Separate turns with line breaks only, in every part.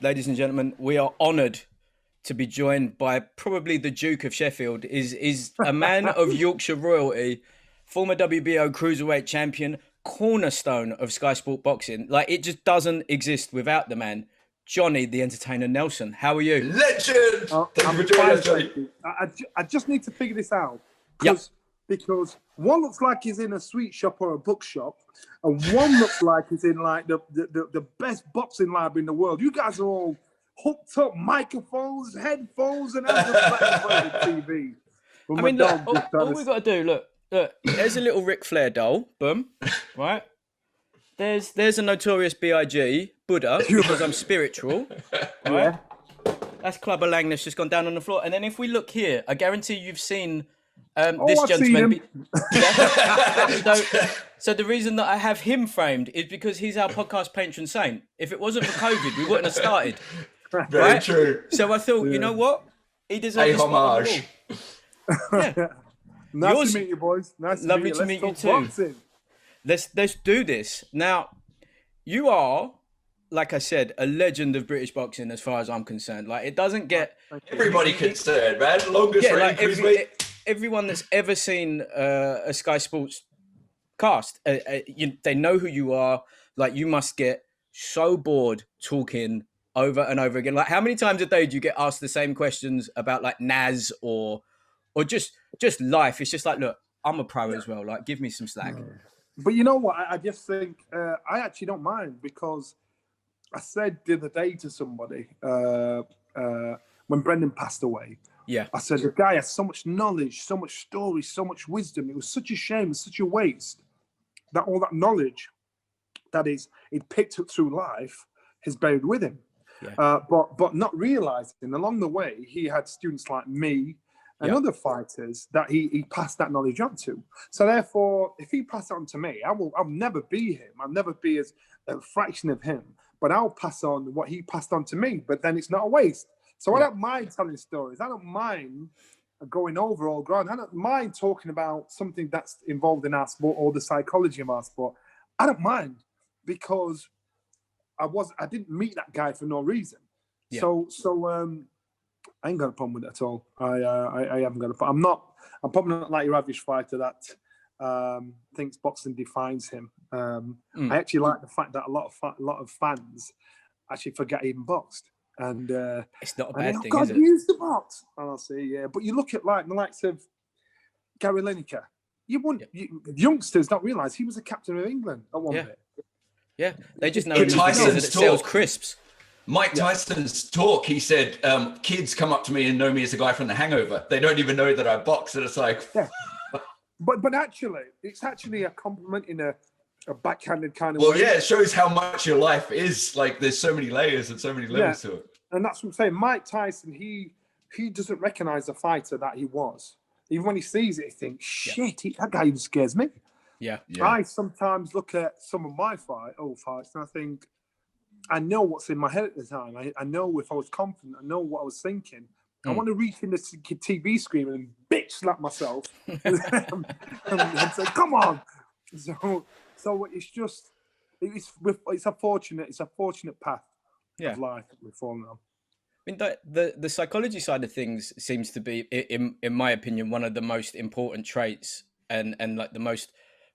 ladies and gentlemen, we are honoured to be joined by probably the Duke of Sheffield. Is a man of Yorkshire royalty, former WBO cruiserweight champion, cornerstone of Sky Sport Boxing. Like, it just doesn't exist without the man. Johnny the Entertainer Nelson. How are you?
Legend! Thank you for joining us, Johnny.
I just need to figure this out.
Yep.
Because one looks like he's in a sweet shop or a bookshop, and one looks like he's in like the best boxing library in the world. You guys are all hooked up, microphones, headphones, and TV.
I mean, look, all we got to do, look, there's a little Ric Flair doll, boom, right? There's a Notorious B.I.G. Buddha, because I'm spiritual, right? Yeah. That's Clubber Lang that's just gone down on the floor. And then if we look here, I guarantee you've seen this gentleman. So the reason that I have him framed is because he's our podcast patron saint. If it wasn't for COVID, we wouldn't have started.
Very true.
So I thought, you know what? He deserves a homage. Yeah.
Nice to meet you, boys.
Lovely to meet you too. Boxing. Let's do this. Now, you are, like I said, a legend of British boxing as far as I'm concerned. Like, it doesn't get
everybody concerned, man. Longest reigning cruiserweight.
Everyone that's ever seen a Sky Sports cast, they know who you are. Like, you must get so bored talking over and over again. Like, how many times a day do you get asked the same questions about like Naz or just life? It's just like, look, I'm a pro as well. Like, give me some slack.
But you know what? I just think I actually don't mind, because I said the other day to somebody when Brendan passed away.
Yeah,
I said the guy has so much knowledge, so much story, so much wisdom. It was such a shame, such a waste that all that knowledge that he'd picked up through life is buried with him. Yeah. But not realizing along the way he had students like me and other fighters that he passed that knowledge on to. So therefore, if he passed it on to me, I'll never be him. I'll never be as a fraction of him. But I'll pass on what he passed on to me. But then it's not a waste. So I don't mind telling stories. I don't mind going over all ground. I don't mind talking about something that's involved in our sport or the psychology of our sport. I don't mind, because I didn't meet that guy for no reason. Yeah. So I ain't got a problem with it at all. I haven't got a problem. I'm probably not like your average fighter that thinks boxing defines him. I actually like the fact that a lot of fans actually forget he even boxed. And
it's not a bad thing,
God,
is it?
Use the box. And I'll say, yeah. But you look at like the likes of Gary Lineker. Youngsters don't realise he was a captain of England at one bit.
Yeah, they just know him that sells crisps.
Mike Tyson's talk, he said, kids come up to me and know me as a guy from The Hangover. They don't even know that I box. And it's like...
Yeah. But actually, it's actually a compliment in a backhanded kind of way.
Well, yeah, it shows how much your life is. Like, there's so many layers and so many levels to it.
And that's what I'm saying. Mike Tyson, he doesn't recognise the fighter that he was. Even when he sees it, he thinks, shit, that guy even scares me.
Yeah.
I sometimes look at some of my old fights, and I think, I know what's in my head at the time. I know if I was confident, I know what I was thinking. I want to reach in the TV screen and bitch slap myself and say, come on. So it's just, it's a fortunate path of life that we've fallen on.
I mean, the psychology side of things seems to be, in my opinion, one of the most important traits and like the most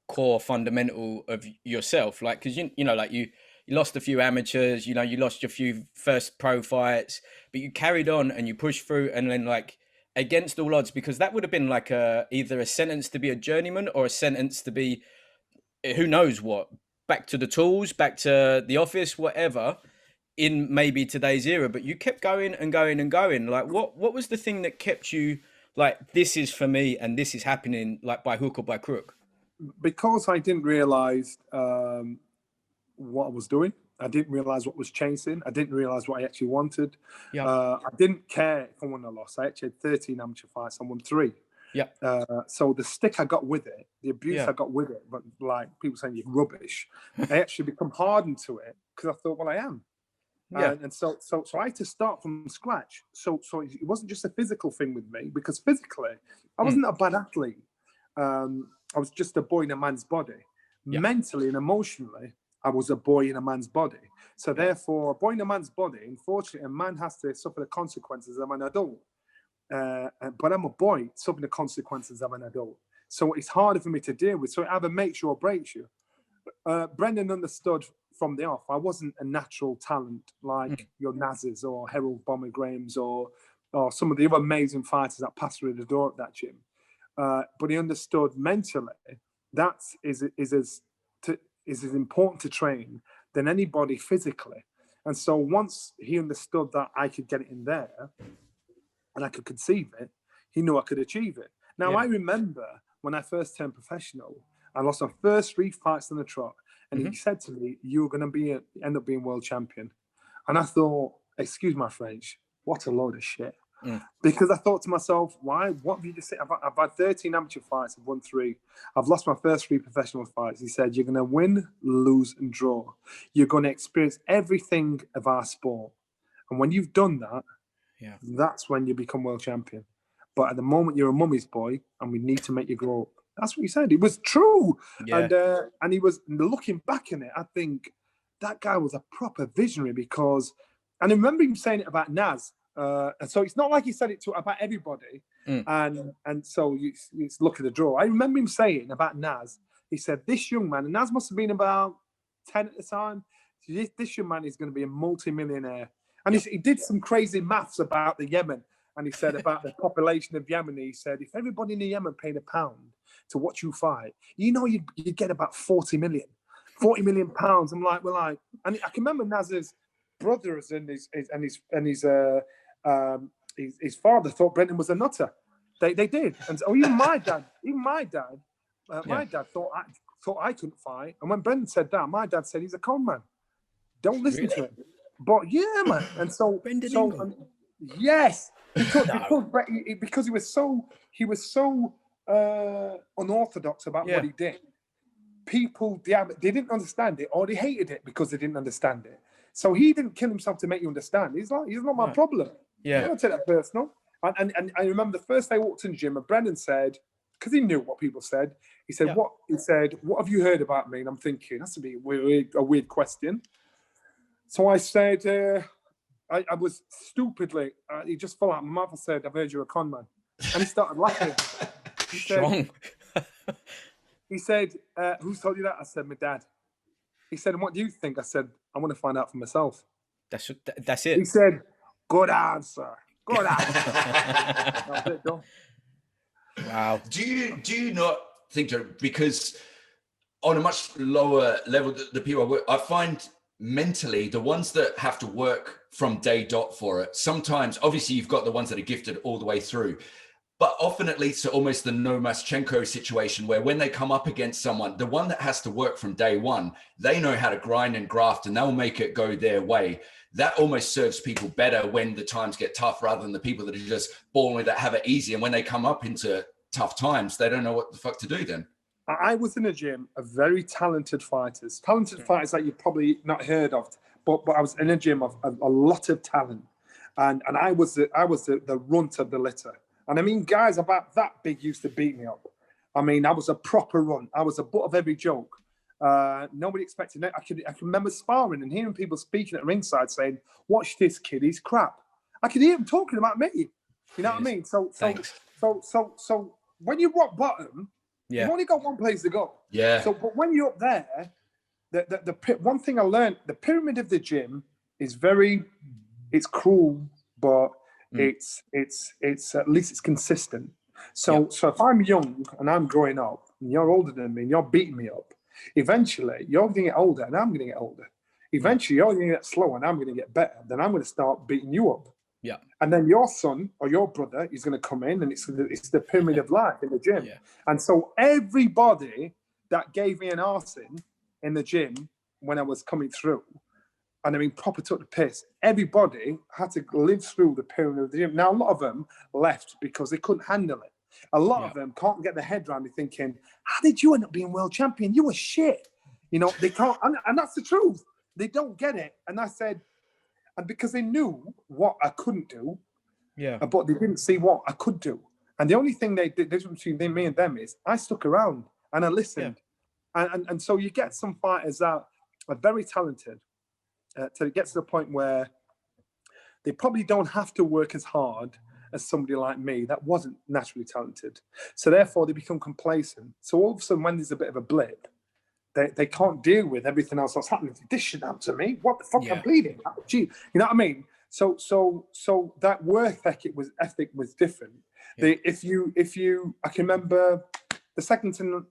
core fundamental of yourself. Like, because you know, like you lost a few amateurs, you know, you lost your few first pro fights, but you carried on and you pushed through, and then like against all odds, because that would have been like either a sentence to be a journeyman or a sentence to be who knows what, back to the tools, back to the office, whatever, in maybe today's era. But you kept going and going and going. Like, what was the thing that kept you like, this is for me and this is happening, like by hook or by crook?
Because I didn't realize what I was doing. I didn't realize what was chasing. I didn't realize what I actually wanted. Yeah. I didn't care if I won or lost. I actually had 13 amateur fights. I won 3.
Yeah.
So the stick I got with it, the abuse I got with it, but like people saying you're rubbish, I actually become hardened to it because I thought, well, I am. Yeah. And so I had to start from scratch. So it wasn't just a physical thing with me, because physically I wasn't a bad athlete. I was just a boy in a man's body. Yeah. Mentally and emotionally, I was a boy in a man's body. So therefore, a boy in a man's body, unfortunately, a man has to suffer the consequences of an adult. But I'm a boy suffering the consequences of an adult. So it's harder for me to deal with. So it either makes you or breaks you. Brendan understood from the off, I wasn't a natural talent like your Nazes or Harold Bomber Grahams or some of the other amazing fighters that passed through the door at that gym. But he understood mentally that is as important to train than anybody physically. And so once he understood that I could get it in there and I could conceive it, he knew I could achieve it. Now, I remember when I first turned professional, I lost my first 3 fights on the trot. And he said to me, you're going to end up being world champion. And I thought, excuse my French, what a load of shit. Because I thought to myself, why? What have you just said? I've had 13 amateur fights. I've won 3. I've lost my first 3 professional fights. He said, you're going to win, lose, and draw. You're going to experience everything of our sport. And when you've done that, that's when you become world champion. But at the moment, you're a mummy's boy, and we need to make you grow up. That's what he said. It was true. And he was, looking back in it, I think that guy was a proper visionary because, and I remember him saying it about Naz. And so it's not like he said it about everybody. And so it's look at the draw. I remember him saying about Naz, he said, this young man, and Naz must have been about 10 at the time, this young man is going to be a multi-millionaire. And he did some crazy maths about the Yemen. And he said about the population of Yemen, he said, if everybody in the Yemen paid £1 to watch you fight, you'd get about 40 million pounds. I'm like, and I can remember Naz's brothers and his father thought Brendan was a nutter. They did. And so even my dad thought I couldn't fight. And when Brendan said that, my dad said he's a con man. Don't listen to him. But yeah, man. And so yes, because he was so unorthodox about what he did. People, they didn't understand it, or they hated it because they didn't understand it. So he didn't kill himself to make you understand. He's not my problem. I don't take that personal. And I remember the first day I walked in the gym, and Brendan said, because he knew what people said, he said, "What have you heard about me?" And I'm thinking that's a weird question. So I said, I was stupidly, he just fell out of my mouth and said, "I've heard you're a con man," and he started laughing. He said, "Who told you that?" I said, "My dad." He said, "And what do you think?" I said, "I want to find out for myself." That's it. He said, "Good answer. Good answer." That's it, done.
Wow. Do you not think, because on a much lower level, the people I find mentally, the ones that have to work from day dot for it, sometimes, obviously, you've got the ones that are gifted all the way through. But often it leads to almost the Nomaschenko situation where when they come up against someone, the one that has to work from day one, they know how to grind and graft and they'll make it go their way. That almost serves people better when the times get tough rather than the people that are just born with it, have it easy. And when they come up into tough times, they don't know what the fuck to do then.
I was in a gym of very talented fighters that you've probably not heard of, but I was in a gym of a lot of talent. And I was the runt of the litter. And I mean, guys about that big used to beat me up. I mean, I was a proper runt. I was a butt of every joke. Nobody expected it. I can remember sparring and hearing people speaking at ringside saying, "Watch this kid, he's crap." I could hear them talking about me. You know what I mean? So when you rock bottom, you've only got one place to go.
Yeah.
So, but when you're up there, the one thing I learned, the pyramid of the gym is it's cruel, but it's at least it's consistent. So if I'm young and I'm growing up and you're older than me and you're beating me up, eventually you're going to get older and I'm going to get older. Eventually you're going to get slower and I'm going to get better. Then I'm going to start beating you up. Yeah. And then your son or your brother is going to come in and it's the pyramid of life in the gym. Yeah. And so everybody that gave me an arson in the gym when I was coming through, and I mean, proper took the piss. Everybody had to live through the pyramid of the gym. Now, a lot of them left because they couldn't handle it. A lot of them can't get their head around it thinking, how did you end up being world champion? You were shit. You know, they can't. And that's the truth. They don't get it. And I said, and because they knew what I couldn't do, but they didn't see what I could do. And the only thing they did between me and them is I stuck around and I listened. And so you get some fighters that are very talented to get to the point where they probably don't have to work as hard as somebody like me that wasn't naturally talented. So therefore they become complacent. So all of a sudden when there's a bit of a blip, they can't deal with everything else that's happening. This should happen to me. What the fuck? I'm bleeding. Gee, you know what I mean? So that work ethic was different. Yeah. If you, I can remember the second to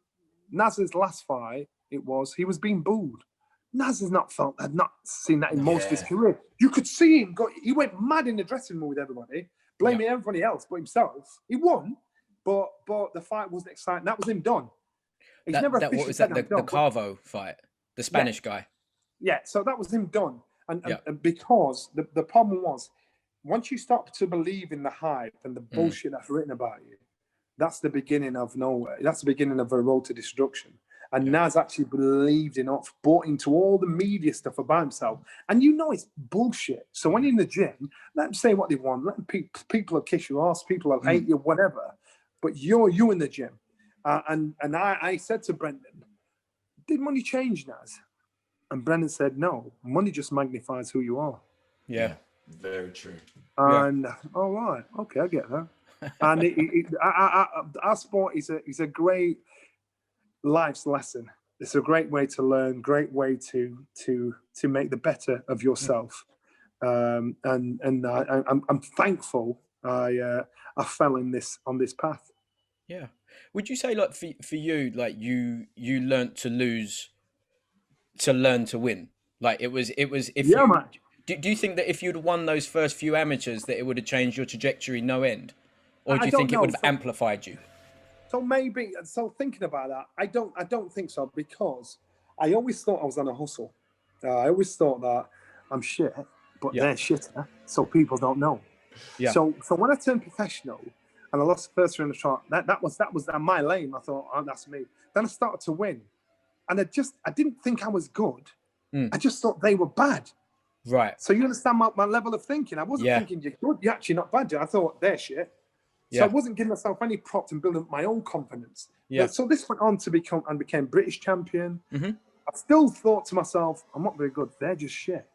Naz's last fight, he was being booed. Naz had not seen that in most of his career. You could see him he went mad in the dressing room with everybody, blaming everybody else but himself. He won, but the fight wasn't exciting. That was him done. He's never
what was that? The Carvo fight, the Spanish guy.
Yeah, so that was him done. And because the problem was, once you start to believe in the hype and the bullshit that's written about you, that's the beginning of nowhere. That's the beginning of a road to destruction. And Naz actually believed enough, bought into all the media stuff about himself. And you know it's bullshit. So when you're in the gym, let them say what they want. Let them people will kiss your ass, people will hate you, whatever. But you in the gym. And I said to Brendan, did money change, Naz? And Brendan said, no, money just magnifies who you are.
Yeah, very true.
And all right, okay, I get that. And our sport is a great life's lesson. It's a great way to learn, great way to make the better of yourself. And I'm thankful I fell on this path.
Yeah. Would you say, like, for you, like you learned to lose to learn to win? Like it was if
man.
Do you think that if you'd won those first few amateurs that it would have changed your trajectory no end? Or do you think it would have amplified you?
So maybe, thinking about that, I don't think so, because I always thought I was on a hustle. I always thought that I'm shit, but they're shitter, so people don't know. Yeah. So when I turned professional and I lost the first round of the shot, that was my lane. I thought, oh, that's me. Then I started to win, and I didn't think I was good. I just thought they were bad.
Right.
So you understand my level of thinking. I wasn't thinking you're good. You're actually not bad. I thought they're shit. So I wasn't giving myself any props and building up my own confidence. Yeah. So this went on to became British champion. Mm-hmm. I still thought to myself, I'm not very good. They're just shit.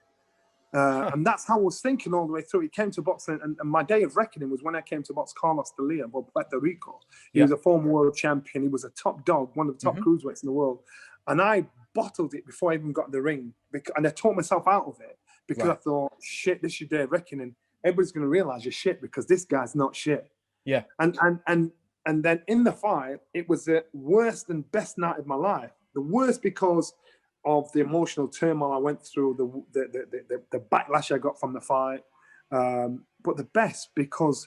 And that's how I was thinking all the way through. It came to boxing, and my day of reckoning was when I came to box Carlos de Leon of Puerto Rico. He was a former world champion. He was a top dog, one of the top cruiserweights in the world. And I bottled it before I even got in the ring. And I taught myself out of it because I thought, shit, this is your day of reckoning. Everybody's going to realize you're shit because this guy's not shit. Yeah. And then in the fight, it was the worst and best night of my life. The worst because of the emotional turmoil I went through, the backlash I got from the fight. But the best because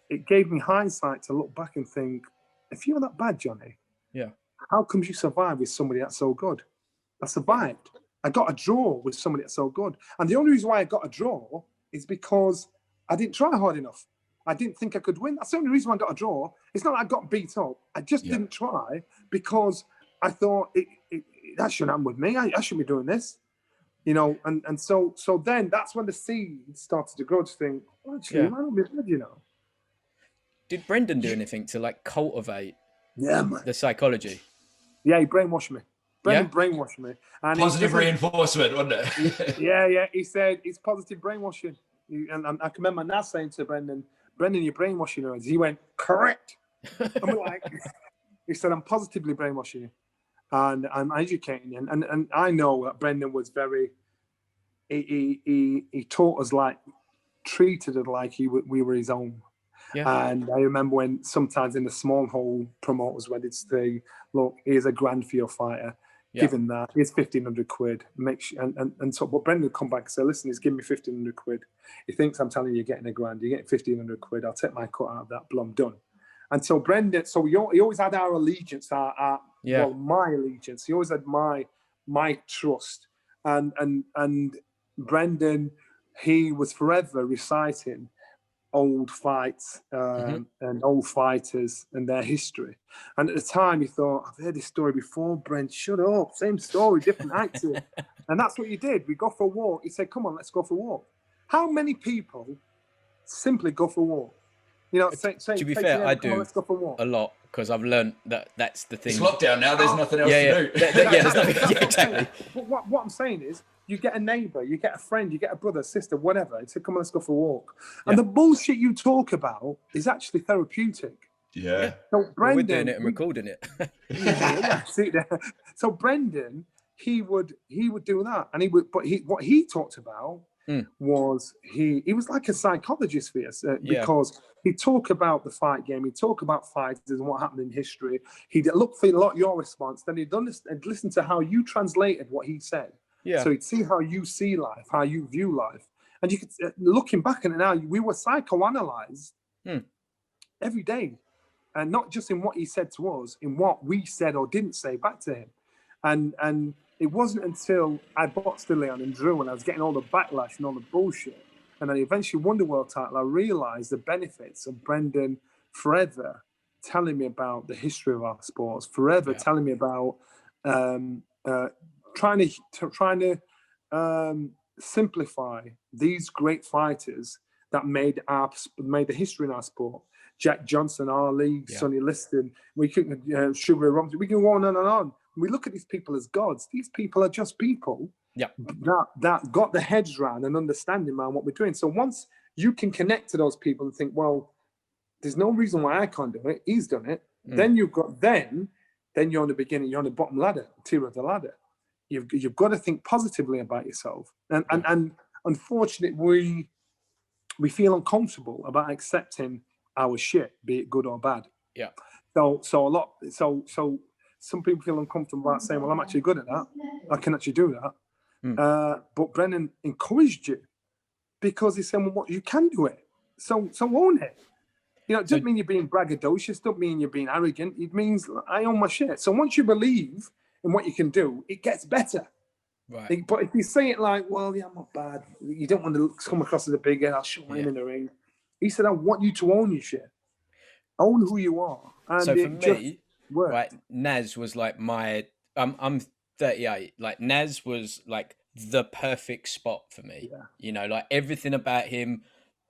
it gave me hindsight to look back and think, if you're that bad, Johnny, how come you survived with somebody that's so good? I survived. I got a draw with somebody that's so good. And the only reason why I got a draw is because I didn't try hard enough. I didn't think I could win. That's the only reason I got a draw. It's not like I got beat up. I just didn't try because I thought that shouldn't happen with me. I shouldn't be doing this, you know. And so then that's when the seed started to grow. To think, actually, I don't be good, you know.
Did Brendan do anything to like cultivate
man.
the psychology?
Yeah, he brainwashed me. Brendan brainwashed me. And
positive reinforcement, wasn't it?
yeah. He said it's positive brainwashing. And I can remember Naz saying to Brendan, you're brainwashing us. He went, correct. I'm like, he said, I'm positively brainwashing you. And I'm educating you. And I know that Brendan was very, he taught us treated us like we were his own. Yeah. And I remember when sometimes in the small hole promoters when they'd say, look, here's a grand for your fighter. Give him that. Here's 1,500 quid. And so, but Brendan would come back and say, listen, he's giving me 1,500 quid. He thinks I'm telling you, you're getting a grand. You're getting 1,500 quid. I'll take my cut out of that, but I'm done. And so Brendan, he always had our allegiance, well, my allegiance. He always had my trust. And Brendan, he was forever reciting old fights and old fighters and their history. And at the time, you thought, I've heard this story before, Brent, shut up. Same story, different actor. And that's what you did. We go for a walk. He said, come on, let's go for a walk. How many people simply go for a walk? You know, say
To be
say
fair, I
come on,
do
let's go for a walk.
a lot because I've learned that that's the thing.
It's lockdown now. There's nothing else
Yeah,
to do.
yeah, there's nothing.
That's
Yeah,
what I'm saying.
exactly.
But what I'm saying is, you get a neighbour, you get a friend, you get a brother, sister, whatever. It's come on, let's go for a walk. And
Yeah.
the bullshit you talk about is actually therapeutic.
Yeah.
So
Well,
Brendan,
we're doing it and recording it.
yeah, see there. So Brendan, he would do that, and what he talked about was he was like a psychologist for us because he'd talk about the fight game, he'd talk about fighters and what happened in history. He'd look for a lot of your response, then he'd listen to how you translated what he said.
Yeah.
So he'd see how you see life, how you view life, and you could looking back at it now, we were psychoanalyzed every day. And not just in what he said to us, in what we said or didn't say back to him. And it wasn't until I boxed Leon and Drew and I was getting all the backlash and all the bullshit, and then eventually won the world title, I realized the benefits of Brendan forever telling me about the history of our sports, forever telling me about trying to simplify these great fighters that made the history in our sport. Jack Johnson, Ali, Sonny Liston, we can Sugar Romsey, we can go on and on. We look at these people as gods. These people are just people that got their heads round and understanding around what we're doing. So once you can connect to those people and think, well, there's no reason why I can't do it. He's done it. Then then you're on the beginning. You're on the bottom tier of the ladder. You've got to think positively about yourself. And unfortunately, we feel uncomfortable about accepting our shit, be it good or bad.
Yeah.
So some people feel uncomfortable about saying, well, I'm actually good at that. I can actually do that. But Brennan encouraged you because he said, well, what, you can do it. So own it. You know, it doesn't mean you're being braggadocious, doesn't mean you're being arrogant. It means I own my shit. So once you believe in what you can do, it gets better.
Right.
But if you say it like, well, yeah, I'm not bad. You don't want to come across as a big head. I'll show him in the ring. He said, I want you to own your shit. Own who you are. And
so for me, right, Naz was like I'm 38. Like Naz was like the perfect spot for me.
Yeah.
You know, like everything about him,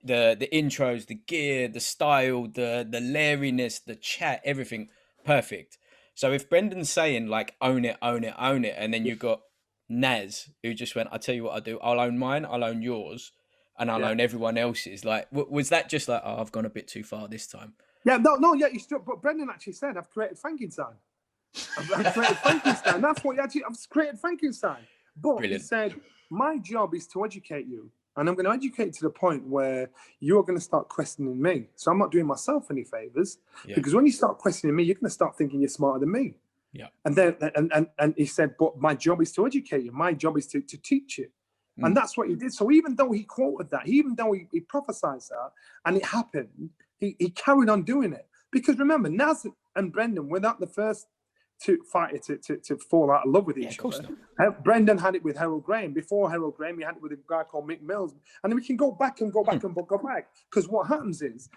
the intros, the gear, the style, the lariness, the chat, everything perfect. So if Brendan's saying like own it, and then you got Naz who just went, I'll tell you what I'll do. I'll own mine, I'll own yours, and I'll own everyone else's. Like, was that just like, oh, I've gone a bit too far this time?
Yeah, you still, but Brendan actually said, I've created Frankenstein. I've created Frankenstein. That's what he actually, I've created Frankenstein. But Brilliant. He said, my job is to educate you. And I'm going to educate to the point where you're going to start questioning me. So I'm not doing myself any favors because when you start questioning me, you're going to start thinking you're smarter than me.
Yeah.
And then, and he said, but my job is to educate you. My job is to teach you. And that's what he did. So even though he quoted that, even though he prophesied that, and it happened, he carried on doing it. Because remember, Naz and Brendan were not the first two fighters to fall out of love with each other. Brendan had it with Harold Graham. Before Harold Graham, he had it with a guy called Mick Mills. And then we can go back. Because what happens is,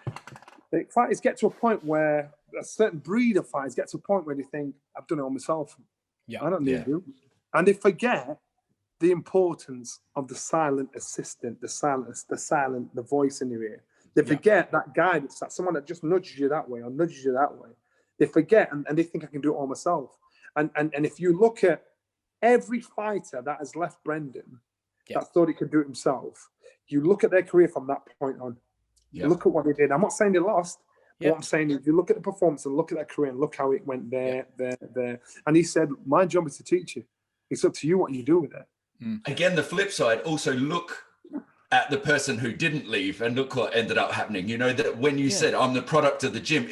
the fighters get to a point where a certain breed of fighters get to a point where they think, I've done it all myself. I don't need you. And they forget the importance of the silent assistant, the voice in your ear. They forget that guy that's someone that just nudges you that way or nudges you that way. They forget and they think I can do it all myself. And if you look at every fighter that has left Brendan that thought he could do it himself, you look at their career from that point on. You look at what they did. I'm not saying they lost. What I'm saying is, if you look at the performance and look at their career and look how it went there. And he said, my job is to teach you. It's up to you what you do with it.
Again, the flip side, also look at the person who didn't leave and look what ended up happening. You know, that when you said, I'm the product of the gym,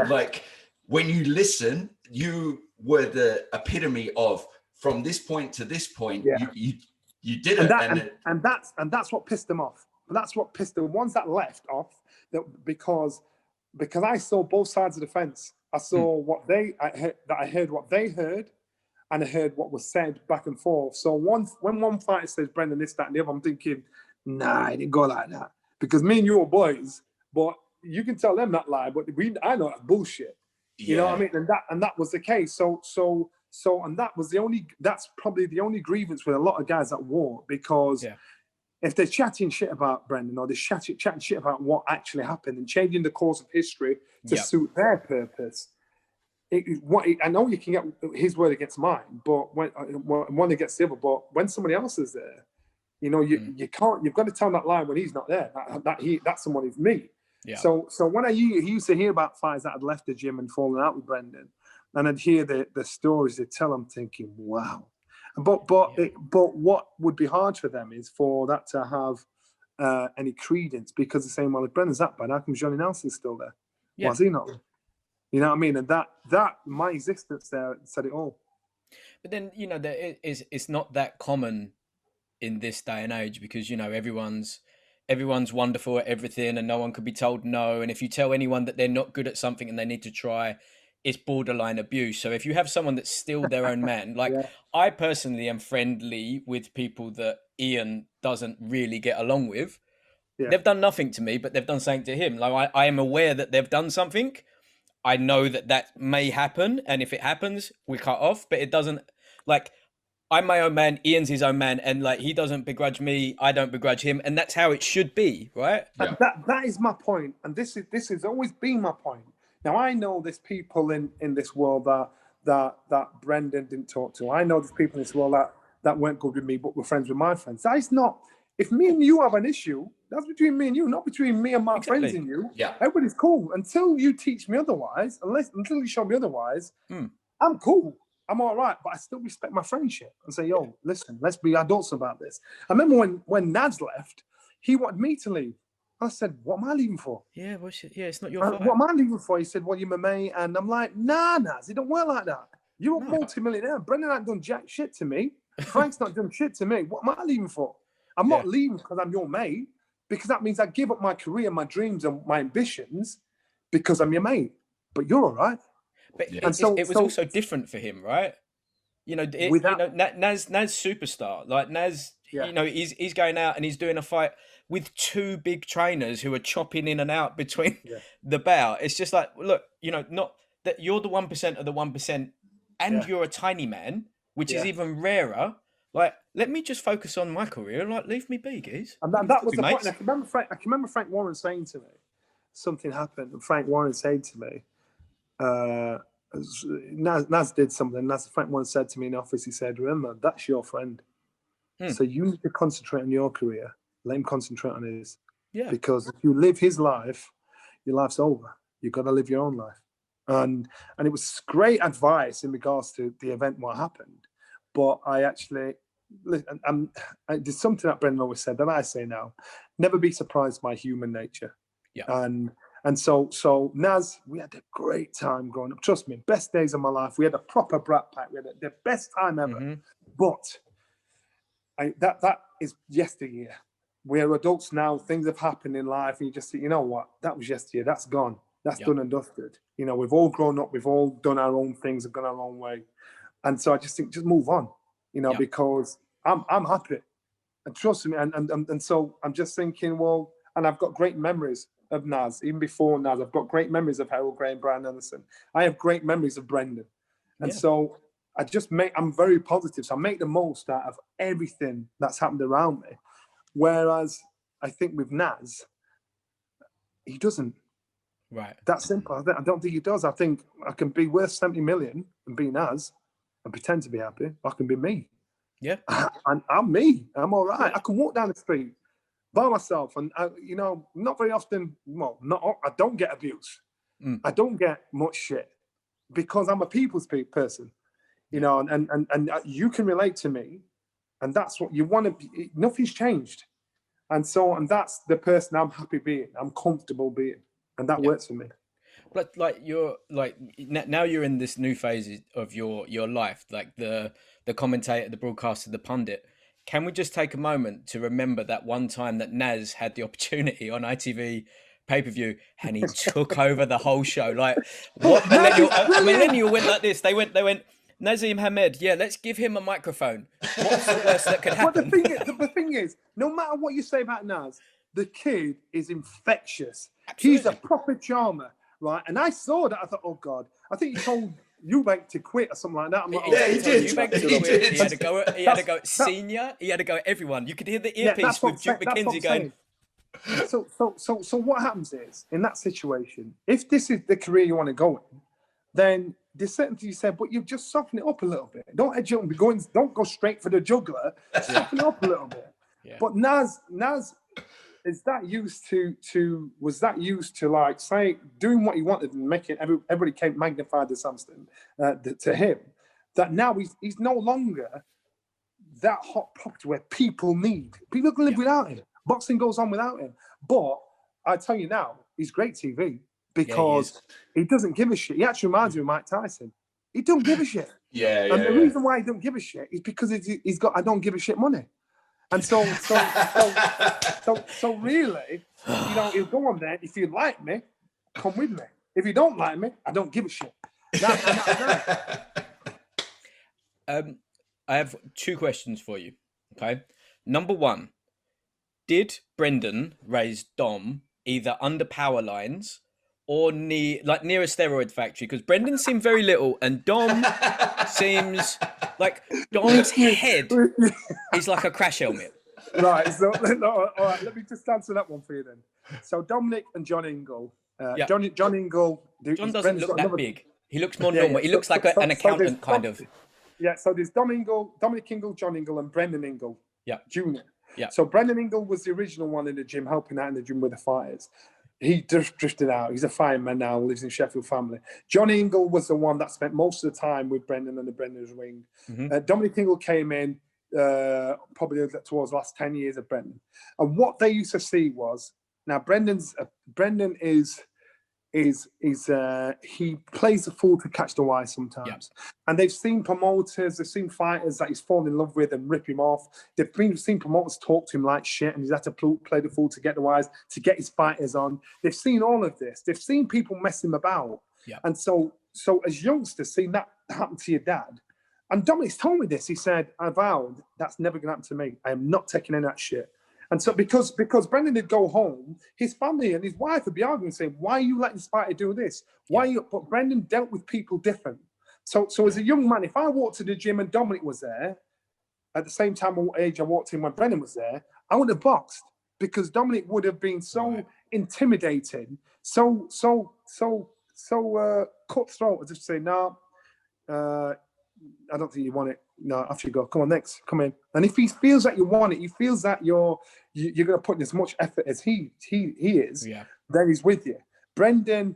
like when you listen, you were the epitome of from this point to this point, you did it.
And that's what pissed them off. That's what pissed the ones that left off, because I saw both sides of the fence. I saw I heard what they heard, and I heard what was said back and forth. So when one fighter says, Brendan, this, that, and the other, I'm thinking, nah, it didn't go like that. Because me and you are boys, but you can tell them that lie, but I know that's bullshit. You know what I mean? And that was the case. And that's probably the only grievance with a lot of guys at war, because if they're chatting shit about Brendan, or they're chatting shit about what actually happened and changing the course of history to suit their purpose, I know you can get his word against mine, but when one against the other, but when somebody else is there, you know, you can't. You've got to tell that line when he's not there. That's someone who's me. Yeah. So when I used to hear about fights that had left the gym and fallen out with Brendan, and I'd hear the stories they tell, I'm thinking, wow. But what would be hard for them is for that to have any credence, because they're saying, well, if Brendan's that bad, how come Johnny Nelson's still there? Yeah. Why's he not? You know what I mean? And that my existence there said it all.
But then, you know, it's not that common in this day and age, because, you know, everyone's wonderful at everything and no one could be told no. And if you tell anyone that they're not good at something and they need to try, it's borderline abuse. So if you have someone that's still their own man, like I personally am friendly with people that Ian doesn't really get along with. Yeah. They've done nothing to me, but they've done something to him. Like I am aware that they've done something. I know that may happen. And if it happens, we cut off, but it doesn't. Like, I'm my own man, Ian's his own man, and like he doesn't begrudge me, I don't begrudge him, and that's how it should be, right?
Yeah. That is my point, and this has always been my point. Now I know there's people in this world that Brendan didn't talk to. I know there's people in this world that weren't good with me, but were friends with my friends. That is not. If me and you have an issue, that's between me and you, not between me and my friends and you.
Yeah,
everybody's cool until you teach me otherwise. Until you show me otherwise, I'm cool. I'm all right, but I still respect my friendship and say, yo, listen, let's be adults about this. I remember when Naz left, he wanted me to leave. I said, what am I leaving for?
Yeah, it's not your fault.
What am I leaving for? He said, well, you're my mate. And I'm like, nah, Naz, it don't work like that. You're a multi-millionaire. Brendan ain't done jack shit to me. Frank's not done shit to me. What am I leaving for? I'm not leaving because I'm your mate, because that means I give up my career, my dreams, and my ambitions because I'm your mate. But you're all right.
But it was also different for him, right? You know, Naz superstar. Like Naz, you know, he's going out and he's doing a fight with two big trainers who are chopping in and out between the bout. It's just like, look, you know, not that you're the 1% of the 1%, and you're a tiny man, which is even rarer. Like, let me just focus on my career. Like, leave me be, guys.
And that was the point. I can remember Frank Warren saying to me, something happened, and Frank Warren said to me, Naz did something. Frank Warren said to me in the office, he said, remember, that's your friend. So you need to concentrate on your career. Let him concentrate on his. Yeah. Because if you live his life, your life's over. You've got to live your own life. And it was great advice in regards to the event, what happened. But I actually, there's something that Brendan always said that I say now, never be surprised by human nature. Yeah. And so Naz, we had a great time growing up. Trust me, best days of my life. We had a proper brat pack. We had the best time ever. Mm-hmm. But that is yesteryear. We're adults now. Things have happened in life, and you just think, you know what? That was yesteryear. That's gone. That's done and dusted. You know, we've all grown up. We've all done our own things. Have gone our own way. And so I just think, just move on. You know, because I'm happy. And trust me. And so I'm just thinking, well, and I've got great memories of Naz, even before Naz. I've got great memories of Harold Gray and Brian Anderson. I have great memories of Brendan. And so I'm very positive. So I make the most out of everything that's happened around me. Whereas I think with Naz, he doesn't.
Right.
That's simple. I don't think he does. I think I can be worth 70 million and be Naz and pretend to be happy. I can be me.
Yeah.
And I'm me. I'm all right. I can walk down the street by myself, and you know, not very often. Well, I don't get abuse. I don't get much shit because I'm a people's person. You know, and you can relate to me, and that's what you want to be. Nothing's changed, and that's the person I'm happy being. I'm comfortable being, and that works for me.
But like you're like now you're in this new phase of your life, like the commentator, the broadcaster, the pundit. Can we just take a moment to remember that one time that Naz had the opportunity on ITV pay-per-view and he took over the whole show? Like, what millennial went like this? They went, Nazim Hamed, let's give him a microphone. What's the worst that could happen?
Well, the thing is, no matter what you say about Naz, the kid is infectious.
Absolutely.
He's a proper charmer, right? And I saw that. I thought, oh, God. I think he told Eubank to quit or something like that. I'm like,
Yeah, he did.
You back to
He
the
did.
He had to go. He had to go senior. He had to go everyone. You could hear the earpiece with Duke McKenzie going.
So what happens is, in that situation, if this is the career you want to go in, then there's certain things you said, but you just soften it up a little bit. Don't edge it and be going. Don't go straight for the juggler. Soften it up a little bit.
Yeah.
But Nas is that used to was that used to like say doing what he wanted and making everybody came magnified to something to him. That now he's no longer that hot property where people can live without him. Boxing goes on without him. But I tell you now, he's great TV because he doesn't give a shit. He actually reminds me of Mike Tyson. He don't give a shit. And the reason why he don't give a shit is because he's got I don't give a shit money. And so really, you know, he'll go on there. If you like me, come with me. If you don't like me, I don't give a shit.
I have two questions for you. Okay. Number one, did Brendan raise Dom either under power lines or near a steroid factory? Because Brendan seemed very little and Dom seems like Dom's head is like a crash helmet.
Right. So, all right, let me just answer that one for you then. So Dominic and John Ingle. John Ingle.
John doesn't look that big. He looks more normal. He looks like an accountant kind of.
Yeah, so there's Dominic Ingle, John Ingle, and Brendan Ingle Jr.
Yeah.
So Brendan Ingle was the original one in the gym, helping out in the gym with the fighters. He just drifted out. He's a fireman now, lives in Sheffield family. John Ingle was the one that spent most of the time with Brendan and the Brendan's wing.
Mm-hmm.
Dominic Ingle came in probably towards the last 10 years of Brendan. And what they used to see was, now Brendan he plays the fool to catch the wise sometimes. And they've seen promoters, they've seen fighters that he's fallen in love with and rip him off. They've seen promoters talk to him like shit and he's had to play the fool to get the wise, to get his fighters on. They've seen all of this. They've seen people mess him about. And so as youngsters, seeing that happen to your dad, and Dominic's told me this, he said, I vowed that's never going to happen to me. I am not taking any of that shit. And so because Brendan would go home, his family and his wife would be arguing, saying, why are you letting Spider do this? But Brendan dealt with people different. So as a young man, if I walked to the gym and Dominic was there, at the same time age I walked in when Brendan was there, I wouldn't have boxed because Dominic would have been so intimidating, so cutthroat as if to say, no, I don't think you want it. No, off you go. Come on, next. Come in. And if he feels that you want it, he feels that you're going to put in as much effort as he is, then he's with you. Brendan,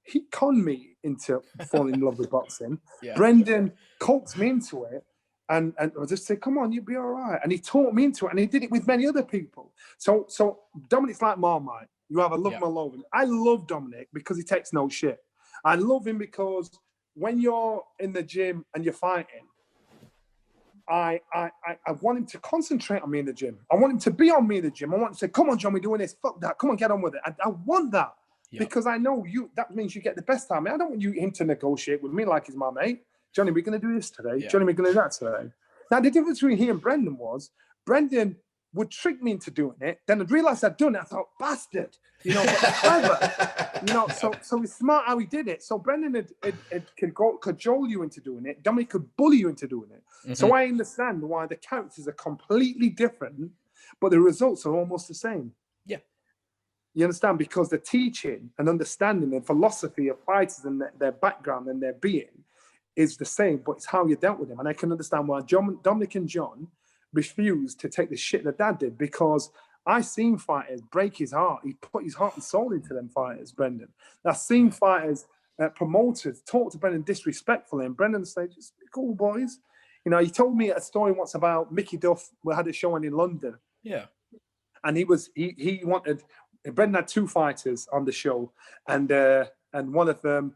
he conned me into falling in love with boxing. Brendan coaxed me into it. And I just said, come on, you'll be all right. And he taught me into it. And he did it with many other people. So Dominic's like Marmite. You have a love him or loathe him. I love Dominic because he takes no shit. I love him because when you're in the gym and you're fighting, I want him to concentrate on me in the gym. I want him to be on me in the gym. I want him to say, come on, John, we're doing this. Fuck that. Come on, get on with it. I want that because I know that means you get the best out of me. I don't want him to negotiate with me like he's my mate. Johnny, we're going to do this today. Johnny, we're going to do that today. Now, the difference between he and Brendan was Brendan would trick me into doing it. Then I'd realize I'd done it. I thought, bastard, but clever, So he's smart how he did it. So Brendan could cajole you into doing it. Dominic could bully you into doing it. Mm-hmm. So I understand why the characters are completely different, but the results are almost the same. Yeah. You understand? Because the teaching and understanding and philosophy of fighters and their background and their being is the same, but it's how you dealt with them. And I can understand why Dominic and John refused to take the shit that Dad did, because I seen fighters break his heart. He put his heart and soul into them fighters, Brendan. I've seen fighters, promoters talk to Brendan disrespectfully, and Brendan said, just be cool, boys. He told me a story once about Mickey Duff. We had a show on in London. Yeah. And he wanted, Brendan had two fighters on the show, and one of them,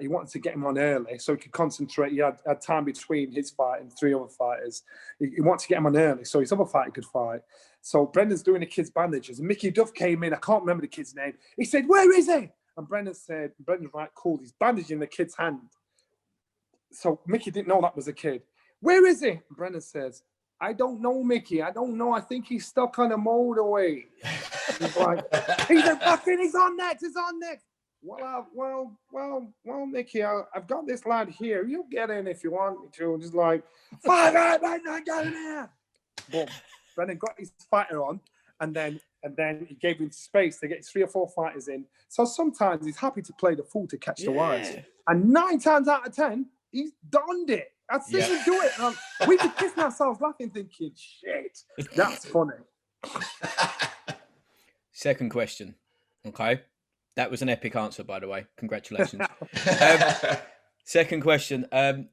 he wanted to get him on early so he could concentrate. He had time between his fight and three other fighters. He wanted to get him on early so his other fighter could fight. So Brendan's doing the kid's bandages. And Mickey Duff came in. I can't remember the kid's name. He said, where is he? And Brendan's right, cool. He's bandaging the kid's hand. So Mickey didn't know that was a kid. Where is he? And Brendan says, I don't know, Mickey. I don't know. I think he's stuck on a motorway. He's like, he's on next. He's on next. well, Nicky, I've got this lad here. You get in if you want me to. Just like, fight, right, get in here. Boom. Brennan got his fighter on, and then he gave him space to get 3 or 4 fighters in. So sometimes he's happy to play the fool to catch the wires. And 9 times out of 10, he's donned it. I've seen him do it. And we've been kissing ourselves laughing, thinking, shit, that's funny.
Second question. Okay. That was an epic answer, by the way. Congratulations. Second question. I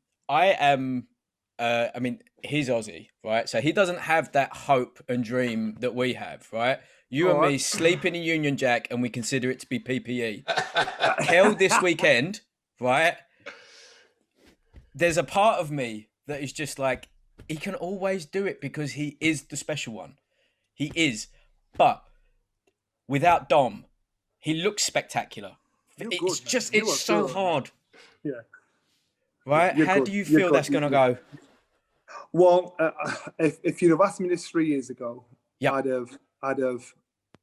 mean, he's Aussie, right? So he doesn't have that hope and dream that we have, right? You and me sleep in a Union Jack and we consider it to be PPE. Kel this weekend, right? There's a part of me that is just like, he can always do it because he is the special one. He is. But without Dom, he looks spectacular. It's so hard. Yeah. Right? How do you feel that's going to go?
Well, if you'd have asked me this 3 years ago, I'd have,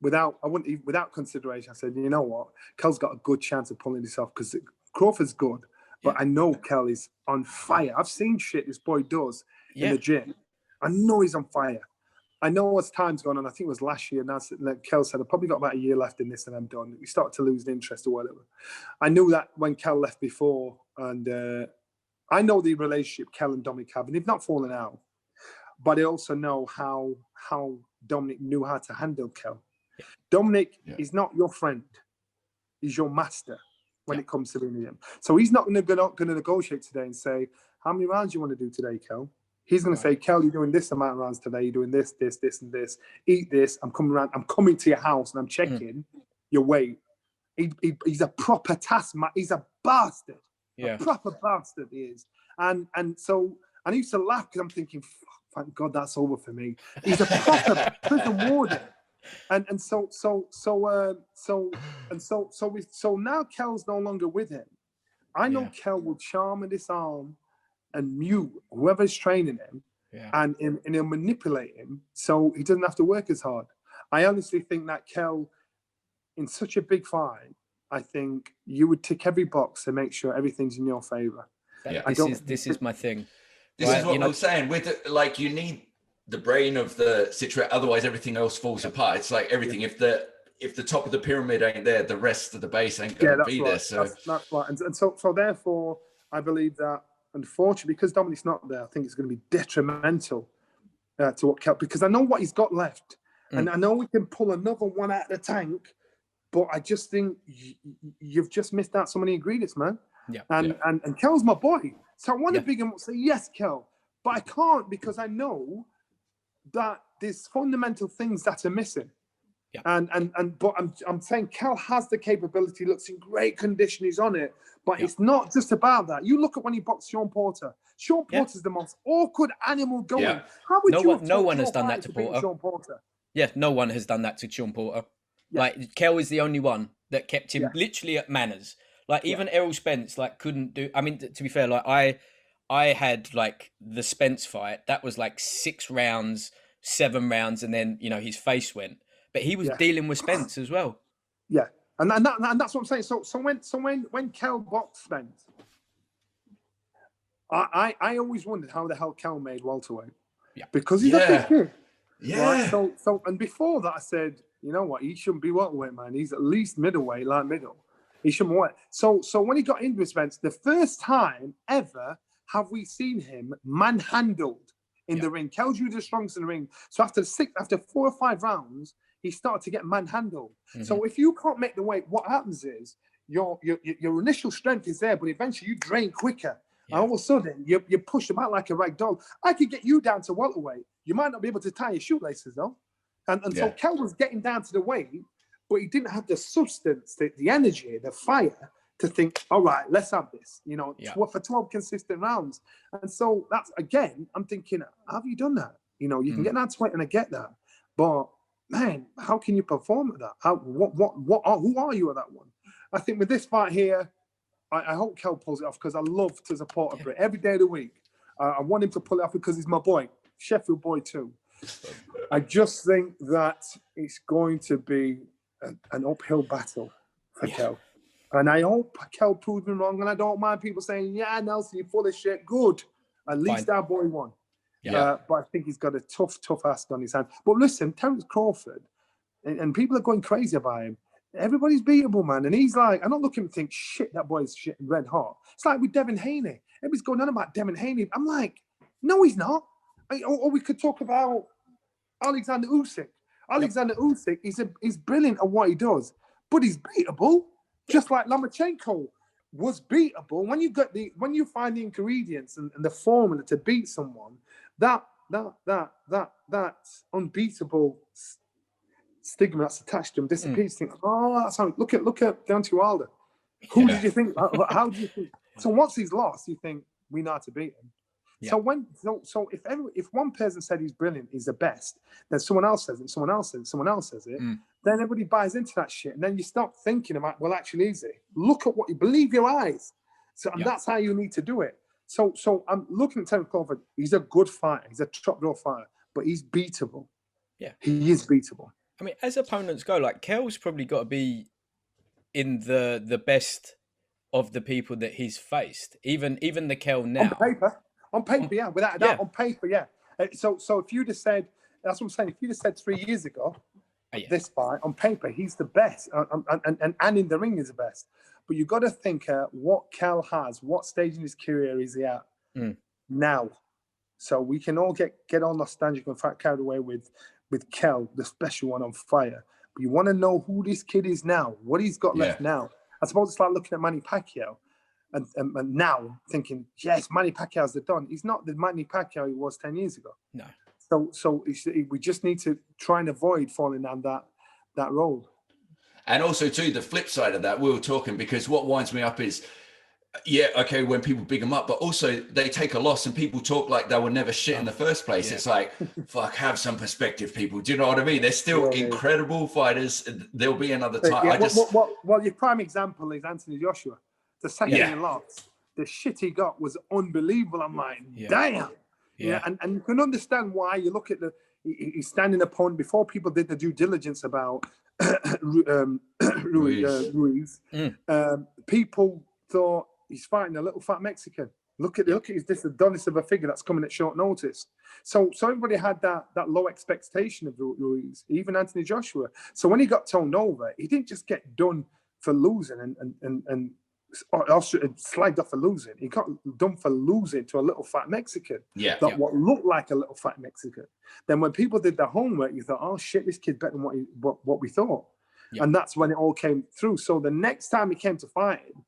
without consideration, I said, you know what? Kel's got a good chance of pulling this off because Crawford's good, but I know Kel is on fire. I've seen shit this boy does in the gym. I know he's on fire. I know as time's gone on, I think it was last year, now like Kel said, I've probably got about a year left in this and I'm done. We started to lose interest or whatever. I knew that when Kel left before, and I know the relationship Kel and Dominic have, and they've not fallen out. But I also know how Dominic knew how to handle Kel. Dominic is not your friend. He's your master when it comes to being him. So he's not going to negotiate today and say, how many rounds do you want to do today, Kel? He's going to say, Kel, you're doing this amount of rounds today. You're doing this, and this. Eat this. I'm coming around. I'm coming to your house and I'm checking your weight. He's a proper taskmaster. He's a bastard. A proper bastard he is. And so I used to laugh because I'm thinking, thank God that's over for me. He's a proper prison warden. And so now Kel's no longer with him. I know Kel will charm and disarm and mute whoever's training him, and he'll manipulate him so he doesn't have to work as hard. I honestly think that Kel, in such a big fight, I think you would tick every box and make sure everything's in your favor.
This is my thing.
This is what I was saying. With you need the brain of the situation, otherwise everything else falls apart. It's like everything. If the top of the pyramid ain't there, the rest of the base ain't going to be there. So
that's right. And so therefore, I believe that, unfortunately, because Dominic's not there, I think it's going to be detrimental to what Kel, because I know what he's got left, and I know we can pull another one out of the tank, but I just think you've just missed out so many ingredients, man. And Kel's my boy, so I want to big him up, say yes, Kel, but I can't because I know that there's fundamental things that are missing. But I'm saying Kel has the capability, looks in great condition, he's on it, but it's not just about that. You look at when he boxed Sean Porter. Sean Porter's the most awkward animal going. How would
no one has done that to Porter.
Sean Porter?
Yeah, no one has done that to Sean Porter. Like Kel is the only one that kept him literally at manners. Like even Errol Spence couldn't do. I mean, to be fair, I had the Spence fight that was 6 rounds, 7 rounds, and then his face went. But he was dealing with Spence as well.
Yeah, and that's what I'm saying. So when Kel boxed Spence, I always wondered how the hell Kel made welterweight. Yeah, because he's a big kid. Yeah. Right? So and before that, I said, you know what? He shouldn't be welterweight, man. He's at least middleweight, like middle. He shouldn't weigh. So when he got into Spence, the first time ever have we seen him manhandled in the ring. Kel's usually the strongest in the ring. So after 4 or 5 rounds, he started to get manhandled. So if you can't make the weight, what happens is your initial strength is there, but eventually you drain quicker. And all of a sudden, you push him out like a rag doll. I could get you down to welterweight. You might not be able to tie your shoelaces, though. And so Kel was getting down to the weight, but he didn't have the substance, the energy, the fire to think, all right, let's have this, for 12 consistent rounds. And so that's, again, I'm thinking, have you done that? You can get down to weight and I get that. But, man, how can you perform at that? Who are you at that one? I think with this fight here, I hope Kel pulls it off because I love to support him every day of the week. I want him to pull it off because he's my boy, Sheffield boy too. I just think that it's going to be an uphill battle for Kel. And I hope Kel proves me wrong, and I don't mind people saying, yeah, Nelson, you're full of shit. Good. At least our boy won. But I think he's got a tough ask on his hand. But listen, Terence Crawford, and people are going crazy about him. Everybody's beatable, man. And he's like, I don't look at him and think, shit, that boy's shit red hot. It's like with Devin Haney. Everybody's going on about Devin Haney. I'm like, no, he's not. Or we could talk about Alexander Usyk. Alexander Usyk is brilliant at what he does, but he's beatable. Just like Lomachenko was beatable. When you find the ingredients and the formula to beat someone, that unbeatable stigma that's attached to him disappears. Think, oh, that's how. Look at Deontay Wilder. Who did you think? How do you think? So once he's lost, you think we know how to beat him. Yeah. So if one person said he's brilliant, he's the best, then someone else says it, someone else says it, then everybody buys into that shit, and then you stop thinking about, well, actually, is it? Look at what you believe your eyes. So and that's how you need to do it. So I'm looking at Terence Crawford. He's a good fighter. He's a top draw fighter, but he's beatable.
Yeah,
he is beatable.
I mean, as opponents go, like Kel's probably got to be in the best of the people that he's faced. Even the Kel now.
On paper, yeah, without a doubt. On paper, yeah. So if you'd have said, that's what I'm saying. If you'd have said 3 years ago, this fight on paper, he's the best, and in the ring is the best. But you've got to think what Kel has, what stage in his career is he at now. So we can all get all nostalgic and carried away with Kel, the special one on fire. But you want to know who this kid is now, what he's got left now. I suppose it's like looking at Manny Pacquiao. And now thinking, yes, Manny Pacquiao's the Don. He's not the Manny Pacquiao he was 10 years ago.
No.
So we just need to try and avoid falling down that road.
And also, too, the flip side of that, we were talking, because what winds me up is, when people big them up, but also they take a loss and people talk like they were never shit in the first place. It's like, fuck, have some perspective, people. Do you know what I mean? They're still incredible fighters. There'll be another time.
Well, your prime example is Anthony Joshua. The second he lost, the shit he got was unbelievable. I'm like, damn. Yeah. And you can understand why. You look at he's standing opponent before people did the due diligence about Ruiz. People thought he's fighting a little fat Mexican. Look at this Adonis of a figure that's coming at short notice. So everybody had that low expectation of Ruiz, even Anthony Joshua. So when he got toned over, he didn't just get done for losing and slagged off for losing. He got done for losing to a little fat Mexican. What looked like a little fat Mexican. Then when people did their homework, you thought, oh shit, this kid's better than what we thought. And that's when it all came through. So the next time he came to fighting,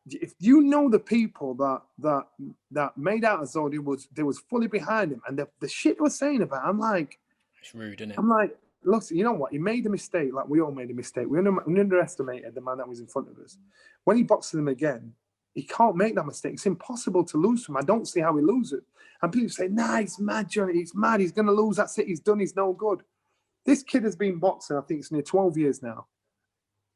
if you know the people that made out as though they was fully behind him, and the shit they were saying about him, I'm like,
it's rude, isn't it?
I'm like, look, you know what? He made a mistake, like we all made a mistake. We underestimated the man that was in front of us. When he boxes him again, he can't make that mistake. It's impossible to lose to him. I don't see how he loses. And people say, nah, he's mad, Johnny. He's mad. He's going to lose. That's it. He's done. He's no good. This kid has been boxing, I think it's near 12 years now.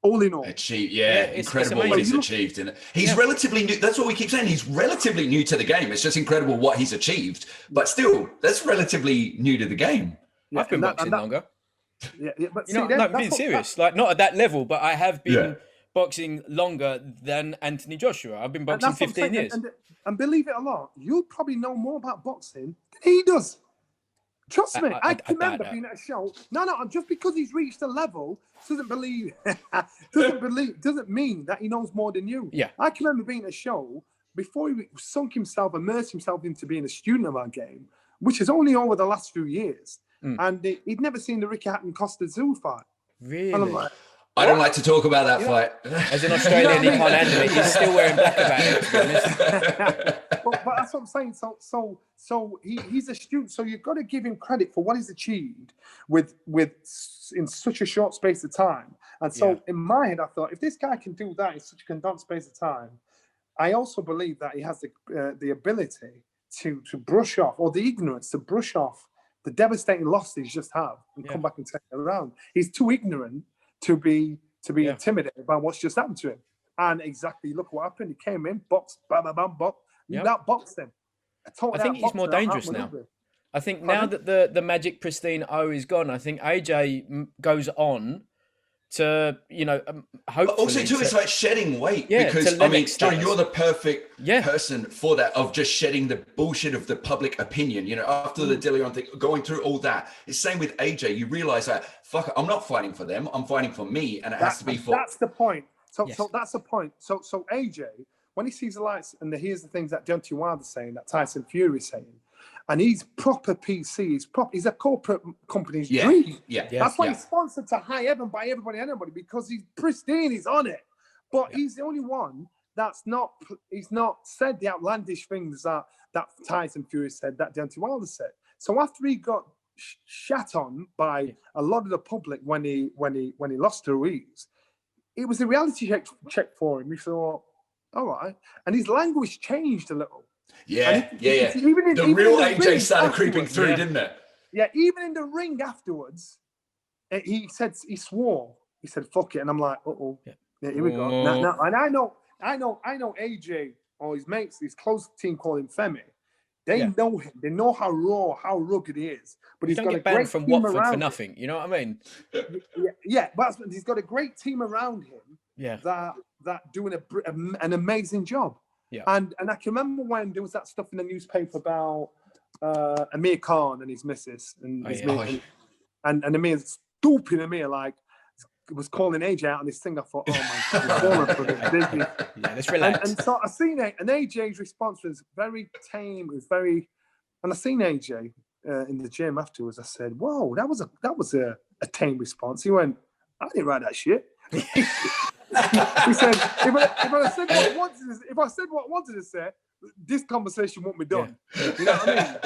All in all.
Achieved, incredible what he's achieved. And he's relatively new. That's what we keep saying. He's relatively new to the game. It's just incredible what he's achieved. But still, that's relatively new to the game.
I've been boxing longer.
But
you know, like being serious, like not at that level, but I have been boxing longer than Anthony Joshua. I've been boxing 15 years.
And believe it or not, you'll probably know more about boxing than he does. Trust me, I can remember being at a show. No, just because he's reached a level doesn't mean that he knows more than you.
Yeah.
I can remember being at a show before he immersed himself into being a student of our game, which is only over the last few years. And he'd never seen the Ricky Hatton-Costa Tszyu fight.
Really?
And I'm like,
I don't like to talk about that fight.
As an Australian, he can't handle it. He's still wearing black about it, to be honest.
but that's what I'm saying. So he's a student. So you've got to give him credit for what he's achieved with in such a short space of time. And so in my head, I thought, if this guy can do that in such a condensed space of time, I also believe that he has the ability to brush off, or the ignorance to brush off the devastating loss he's just had and come back and take it around. He's too ignorant to be intimidated by what's just happened to him. And exactly, look what happened. He came in, boxed, bam, bam, bam, box. That boxed him.
I think he's more dangerous now. I think now that the magic pristine O is gone, I think AJ goes on to, you know,
But
hopefully
also too, it's like shedding weight,
Yeah,
because
to
I mean,
limit
John,
status.
you're the perfect
Yeah.
person for that, of just shedding the bullshit of the public opinion. You know, after the Dillion thing, going through all that. It's same with AJ. You realize that, fuck it, I'm not fighting for them. I'm fighting for me, and it has to be for.
That's the point. So
Yes.
so that's the point. So AJ, when he sees the lights and hears the things that Deontay Wilder's saying, that Tyson Fury's saying, and he's proper PC, he's a corporate company's dream.
Yeah.
That's why
yeah.
he's sponsored to high heaven by everybody and anybody, because he's pristine, he's on it. But he's the only one he's not said the outlandish things that Tyson Fury said, that Deontay Wilder said. So after he got shat on by a lot of the public when he lost to Ruiz, it was a reality check for him. He thought, all right, and his language changed a little.
Yeah.
Even
the real AJ
ring
started creeping through, didn't it?
Yeah, even in the ring afterwards, he swore. He said, "Fuck it," and I'm like, "Uh-oh, yeah, here we go." Now, and I know AJ or his mates, his close team call him Femi. They know him. They know how raw, how rugged he is. But he's got a great
from
team
Watford
around
for nothing. You know what I mean?
But he's got a great team around him.
Yeah.
That doing an amazing job.
Yeah.
And I can remember when there was that stuff in the newspaper about Amir Khan and his missus and and Amir, stupid Amir, like, was calling AJ out on this thing. I thought, oh my God,
let's relax.
And so I seen it, and AJ's response was very tame. It was very, and I seen AJ in the gym afterwards. I said, "Whoa, that was a tame response." He went, "I didn't write that shit." He said, if I said what I wanted to say, this conversation won't be done. Yeah. You know what I mean?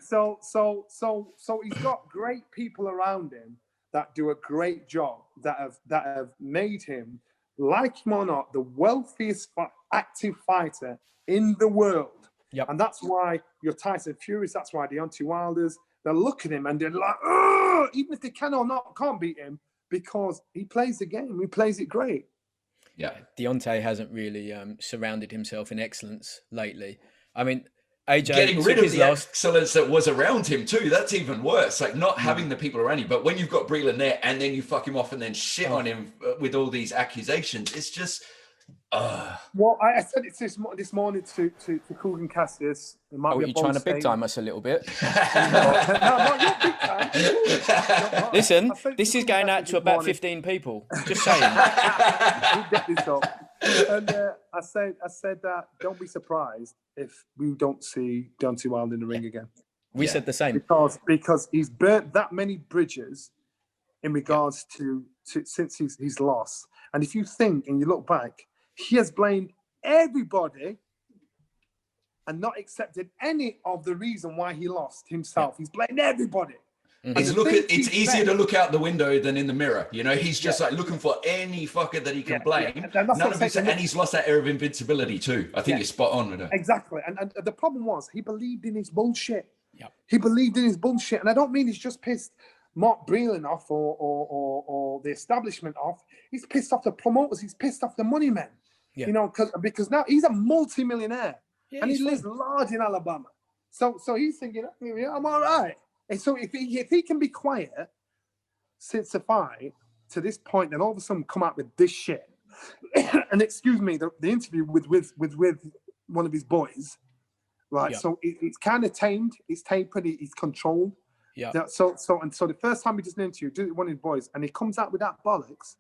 So he's got great people around him that do a great job, that have made him, like him or not, the wealthiest active fighter in the world.
Yep.
And that's why your Tyson Furies, that's why Deontay Wilders, they look at him and they're like, oh, even if they can or not, can't beat him, because he plays the game. He plays it great.
Yeah, Deontay hasn't really surrounded himself in excellence lately. I mean, AJ
getting rid of the excellence that was around him too. That's even worse. Like not having the people around you. But when you've got Breland there, and then you fuck him off and then shit on him with all these accusations, it's just.
Well, I said it this morning to Cougar Cassius.
Are you trying to big time us a little bit?
No, not your big time.
Listen, this is going out to about 15 people. Just saying.
We'll get this up. And I said that don't be surprised if we don't see Deontay Wilder in the ring again.
We said the same.
Because he's burnt that many bridges in regards to since he's lost. And if you think and you look back, he has blamed everybody and not accepted any of the reason why he lost himself. He's blamed everybody.
Mm-hmm. It's easier to look out the window than in the mirror. You know, he's just like looking for any fucker that he can blame. None of it, and he's lost that air of invincibility too. I think you're spot on with that.
Exactly. And the problem was he believed in his bullshit.
Yep.
He believed in his bullshit. And I don't mean he's just pissed Mark Breland off or the establishment off. He's pissed off the promoters. He's pissed off the money men. Yeah. You know, because now he's a multi-millionaire and he lives large in Alabama. So he's thinking, I'm all right. And so if he can be quiet since the fight to this point, then all of a sudden come out with this shit. And excuse me, the interview with one of his boys, right? Yeah. So it's kind of tamed, it's tapered, it's controlled. Yeah. So the first time he does an interview, do one of his boys, and he comes out with that bollocks.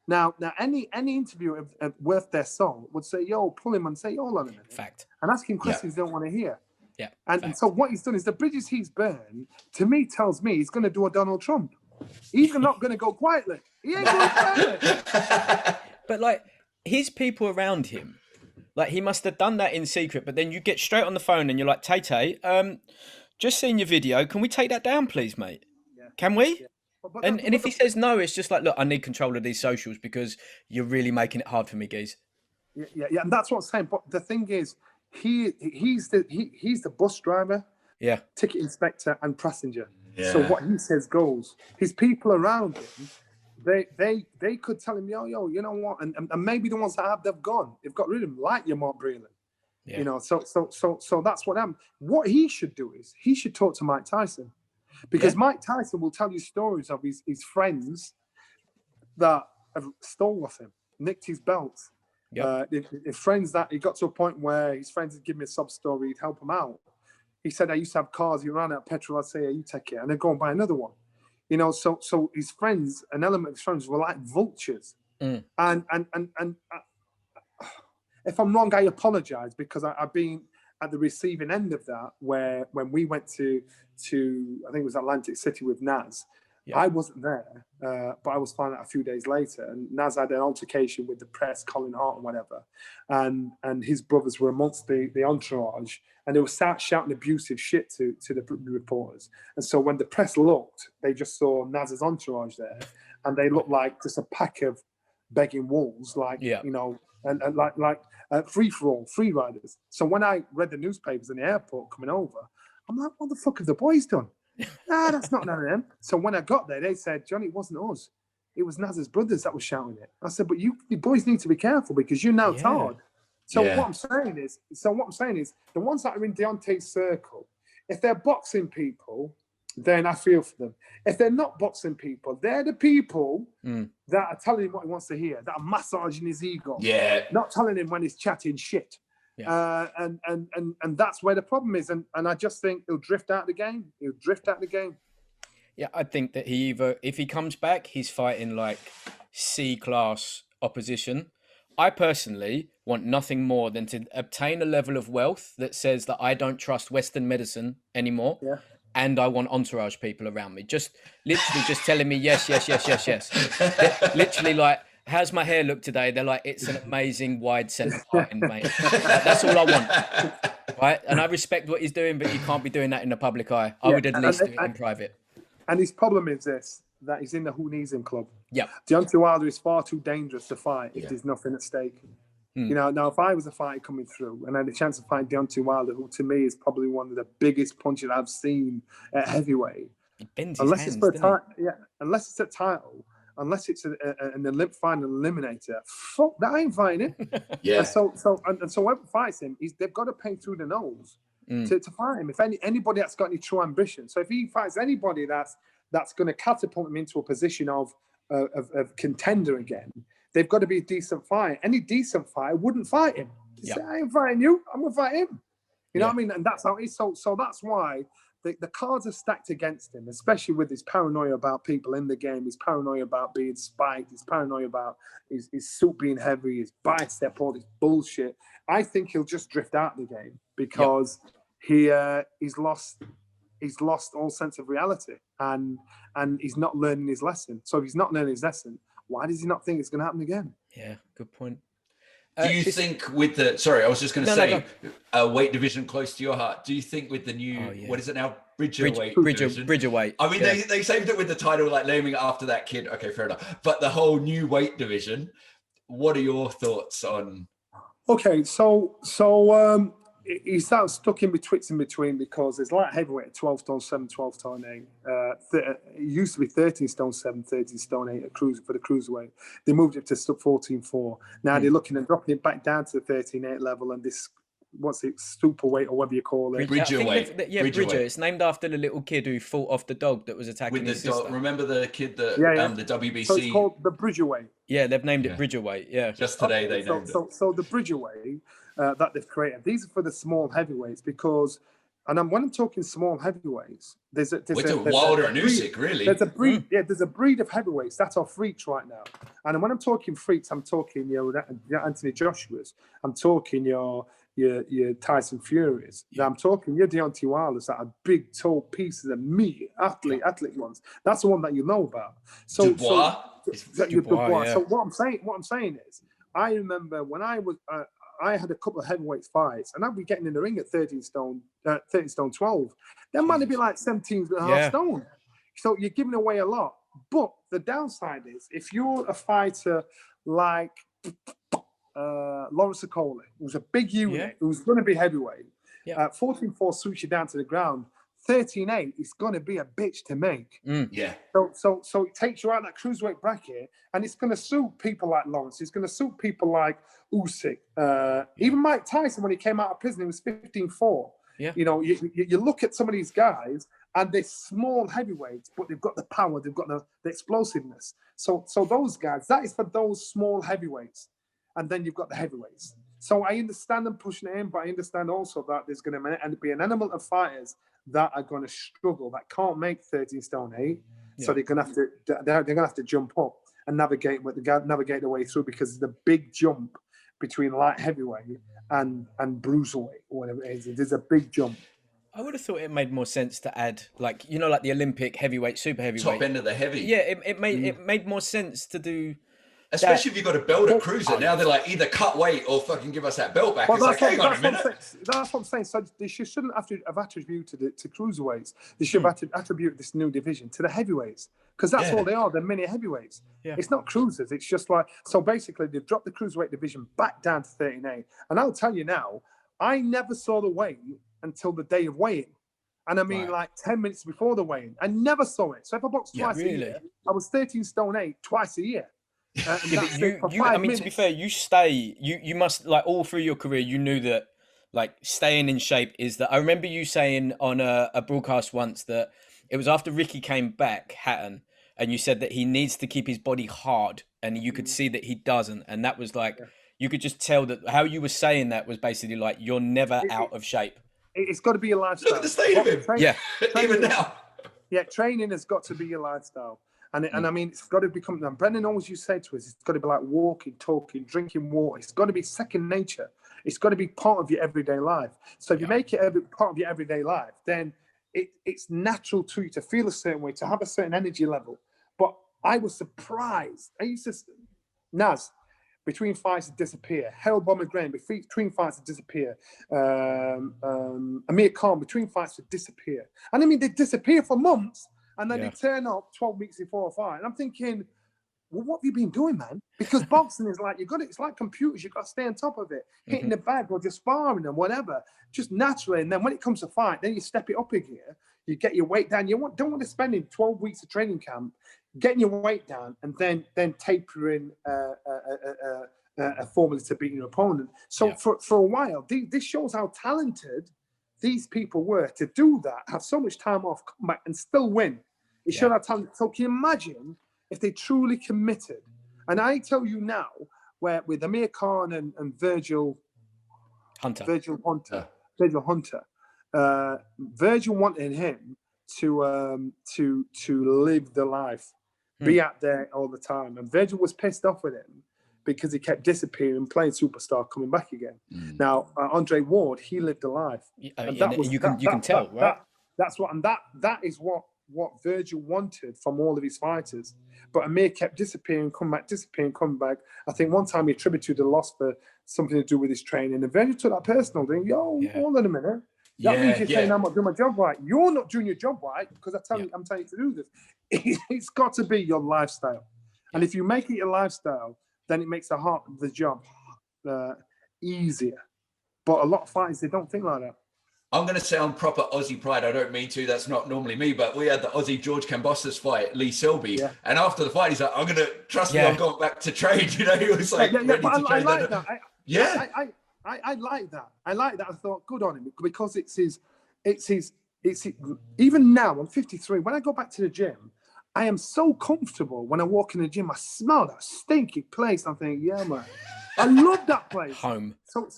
Now, any interview worth their salt would say, "Yo, pull him and say, hold on a minute."
Fact.
And ask him questions they don't want to hear.
Yeah.
And so what he's done is the bridges he's burned, to me, tells me he's going to do a Donald Trump. He's not going to go quietly. He ain't going quietly.
But like his people around him, like he must have done that in secret. But then you get straight on the phone and you're like, Tay, just seen your video. Can we take that down, please, mate? Yeah. Can we? Yeah. And if he says no, it's just like, look, I need control of these socials because you're really making it hard for me, guys.
Yeah, and that's what I'm saying. But the thing is, he's the bus driver, ticket inspector, and passenger. Yeah. So what he says goes. His people around him, they could tell him, yo, you know what, and maybe the ones that have, they've got rid of him, like your Mark Breland. Yeah. You know, so that's what he should do is he should talk to Mike Tyson. Because Mike Tyson will tell you stories of his friends that have stole off him, nicked his belt.
Yep.
His friends, that he got to a point where his friends would give me a sob story, he'd help him out. He said, I used to have cars, he ran out of petrol, I'd say, yeah, you take it, and then go and buy another one. You know, so his friends, an element of his friends were like vultures. And if I'm wrong, I apologize, because I've been at the receiving end of that, where when we went to I think it was Atlantic City with Naz. Yep. I wasn't there, but I was found out a few days later, and Naz had an altercation with the press, Colin Hart and whatever, and his brothers were amongst the entourage, and they were shouting abusive shit to the reporters. And so when the press looked, they just saw Naz's entourage there, and they looked like just a pack of begging wolves, like, you know, and like free-for-all, free riders. So when I read the newspapers in the airport coming over, I'm like, what the fuck have the boys done? That's not none of them. So when I got there, they said, Johnny, it wasn't us. It was Naz's brothers that were shouting it. I said, but you boys need to be careful, because you're now tarred. So what I'm saying is, the ones that are in Deontay's circle, if they're boxing people, then I feel for them. If they're not boxing people, they're the people that are telling him what he wants to hear, that are massaging his ego. Not telling him when he's chatting shit. And that's where the problem is. And I just think he'll drift out of the game. Yeah,
I think that if he comes back, he's fighting like C-class opposition. I personally want nothing more than to obtain a level of wealth that says that I don't trust Western medicine anymore. And I want entourage people around me. Just literally just telling me yes. Literally like, how's my hair look today? They're like, it's an amazing wide centre parting, mate. Like, that's all I want. Right? And I respect what he's doing, but you can't be doing that in the public eye. I would at least do it in private.
And his problem is this, that he's in the Who Needs Him club.
Yeah.
Deontay Wilder is far too dangerous to fight if there's nothing at stake. You know, now if I was a fighter coming through and I had a chance to fight Deontay Wilder, who to me is probably one of the biggest punches I've seen at heavyweight, unless it's a title, unless it's an final eliminator, fuck that, I ain't fighting it. And so whoever fights him, they've got to pay through the nose to fight him. If anybody that's got any true ambition, so if he fights anybody that's going to catapult him into a position of contender again, they've got to be a decent fight. Any decent fighter wouldn't fight him. Say, I ain't fighting you. I'm going to fight him. You know what I mean? And that's how it is. So that's why the cards are stacked against him, especially with his paranoia about people in the game, his paranoia about being spiked, his paranoia about his suit being heavy, his bicep, all this bullshit. I think he'll just drift out of the game because he's lost all sense of reality and he's not learning his lesson. So if he's not learning his lesson, why does he not think it's going to happen again?
Yeah, good point.
Do you think with the, sorry, I was just going to say, a weight division close to your heart, do you think with the new, what is it now? Bridgerweight. I mean, they saved it with the title, like naming it after that kid. Okay, fair enough. But the whole new weight division, what are your thoughts on?
Okay, so he's stuck in between because there's light heavyweight at 12 stone 7, 12 stone 8. It used to be 13 stone 7, 13 stone 8 for the cruiserweight. They moved it to 14.4. Now they're looking at dropping it back down to the 13.8 level, and this, what's it, super weight or whatever you call it.
Bridgerweight.
Bridger. It's named after the little kid who fought off the dog that was attacking his sister.
Remember the kid that the WBC.
So it's called the Bridgerweight.
Yeah, they've named it Bridgerweight. Yeah.
Just today they named it.
So the Bridgerweight that they've created, these are for the small heavyweights because, when I'm talking small heavyweights, there's
Wilder and Usyk, really.
There's a breed, there's a breed of heavyweights that are freaks right now. And when I'm talking freaks, I'm talking your Anthony Joshua's, I'm talking your Tyson Furies. Yeah. I'm talking your Deontay Wilder's that are big, tall pieces of meat, athlete ones. That's the one that you know about. So
Dubois.
So what I'm saying is, I remember when I was. I had a couple of heavyweight fights, and I'd be getting in the ring at 13 stone 12. That might be like 17 and a half stone. So you're giving away a lot. But the downside is, if you're a fighter like Lawrence Okolie, who's a big unit, who's going to be heavyweight, 14.4 suits you down to the ground. 13.8 is going to be a bitch to make. So it takes you out of that cruiserweight bracket, and it's going to suit people like Lawrence. It's going to suit people like Usyk. Even Mike Tyson, when he came out of prison, he was 15.4.
Yeah.
You know, you look at some of these guys and they're small heavyweights, but they've got the power, they've got the explosiveness. So those guys, that is for those small heavyweights. And then you've got the heavyweights. So I understand them pushing it in, but I understand also that there's going to be an element of fighters that are going to struggle, that can't make 13 stone 8. Yeah. So they're going to have to jump up and navigate their way through, because the big jump between light heavyweight and bruiserweight, or whatever it is, there's a big jump.
I would have thought it made more sense to add, like, you know, like the Olympic heavyweight, super heavyweight,
top end of the heavy.
Yeah, it made more sense to do.
Especially if you've got a belt at cruiser. Now they're like, either cut weight or fucking give us that belt back.
Well,
it's like, hang on a minute.
That's what I'm saying. So they shouldn't have attributed it to cruiserweights. They should have attributed this new division to the heavyweights, because that's all they are. They're mini heavyweights. Yeah. It's not cruisers. It's just like, so basically they've dropped the cruiserweight division back down to 13A. And I'll tell you now, I never saw the weigh until the day of weighing. And I mean, like 10 minutes before the weigh-in. I never saw it. So if I boxed twice a year, I was 13 stone 8 twice a year.
I mean, to be fair, you must, like, all through your career, you knew that, like, staying in shape is that. I remember you saying on a broadcast once that it was after Ricky came back, Hatton, and you said that he needs to keep his body hard, and you could see that he doesn't. And that was like, you could just tell that how you were saying that was basically like, you're never out of shape.
It's got to be a lifestyle.
Look at the state of him. Even now.
Yeah, training has got to be your lifestyle. And I mean, it's got to become, and Brendan always used to say to us, it's got to be like walking, talking, drinking water. It's got to be second nature. It's got to be part of your everyday life. So if you make it part of your everyday life, then it's natural to you to feel a certain way, to have a certain energy level. But I was surprised. I used to, Naz, between fights to disappear. Harold Bomber Graham, between fights to disappear. Amir Khan, between fights to disappear. And I mean, they disappear for months, and then they turn up 12 weeks before a fight. And I'm thinking, well, what have you been doing, man? Because boxing is like, it's like computers. You've got to stay on top of it. Hitting the bag or just sparring and whatever, just naturally. And then when it comes to fight, then you step it up a gear. You get your weight down. Don't want to spend in 12 weeks of training camp getting your weight down and then tapering a formula to beat your opponent. So for a while, this shows how talented these people were to do that, have so much time off, come back and still win. It showed how talented. So can you imagine if they truly committed? And I tell you now, where with Amir Khan and Virgil Hunter, Virgil wanted him to live the life, be out there all the time. And Virgil was pissed off with him because he kept disappearing, playing superstar, coming back again. Now, Andre Ward, he lived a life. And
you can tell, right?
That is what Virgil wanted from all of his fighters. But Amir kept disappearing, come back. I think one time he attributed the loss for something to do with his training. And Virgil took that personal, thinking, hold on a minute. That means you're saying I'm not doing my job right. You're not doing your job right because I'm telling you to do this. It's got to be your lifestyle. And if you make it your lifestyle, then it makes the job easier. But a lot of fighters, they don't think like that.
I'm going to sound proper Aussie pride. I don't mean to. That's not normally me. But we had the Aussie George Cambosas fight, Lee Selby. Yeah. And after the fight, he's like, I'm going to trust me. I'm going back to train. You know, he was like, ready to train.
I like that. I like that. I like that. I thought, good on him, because it's his, even now, I'm 53. When I go back to the gym, I am so comfortable when I walk in the gym. I smell that stinky place. I'm thinking, yeah, man, I love that place.
Home.
So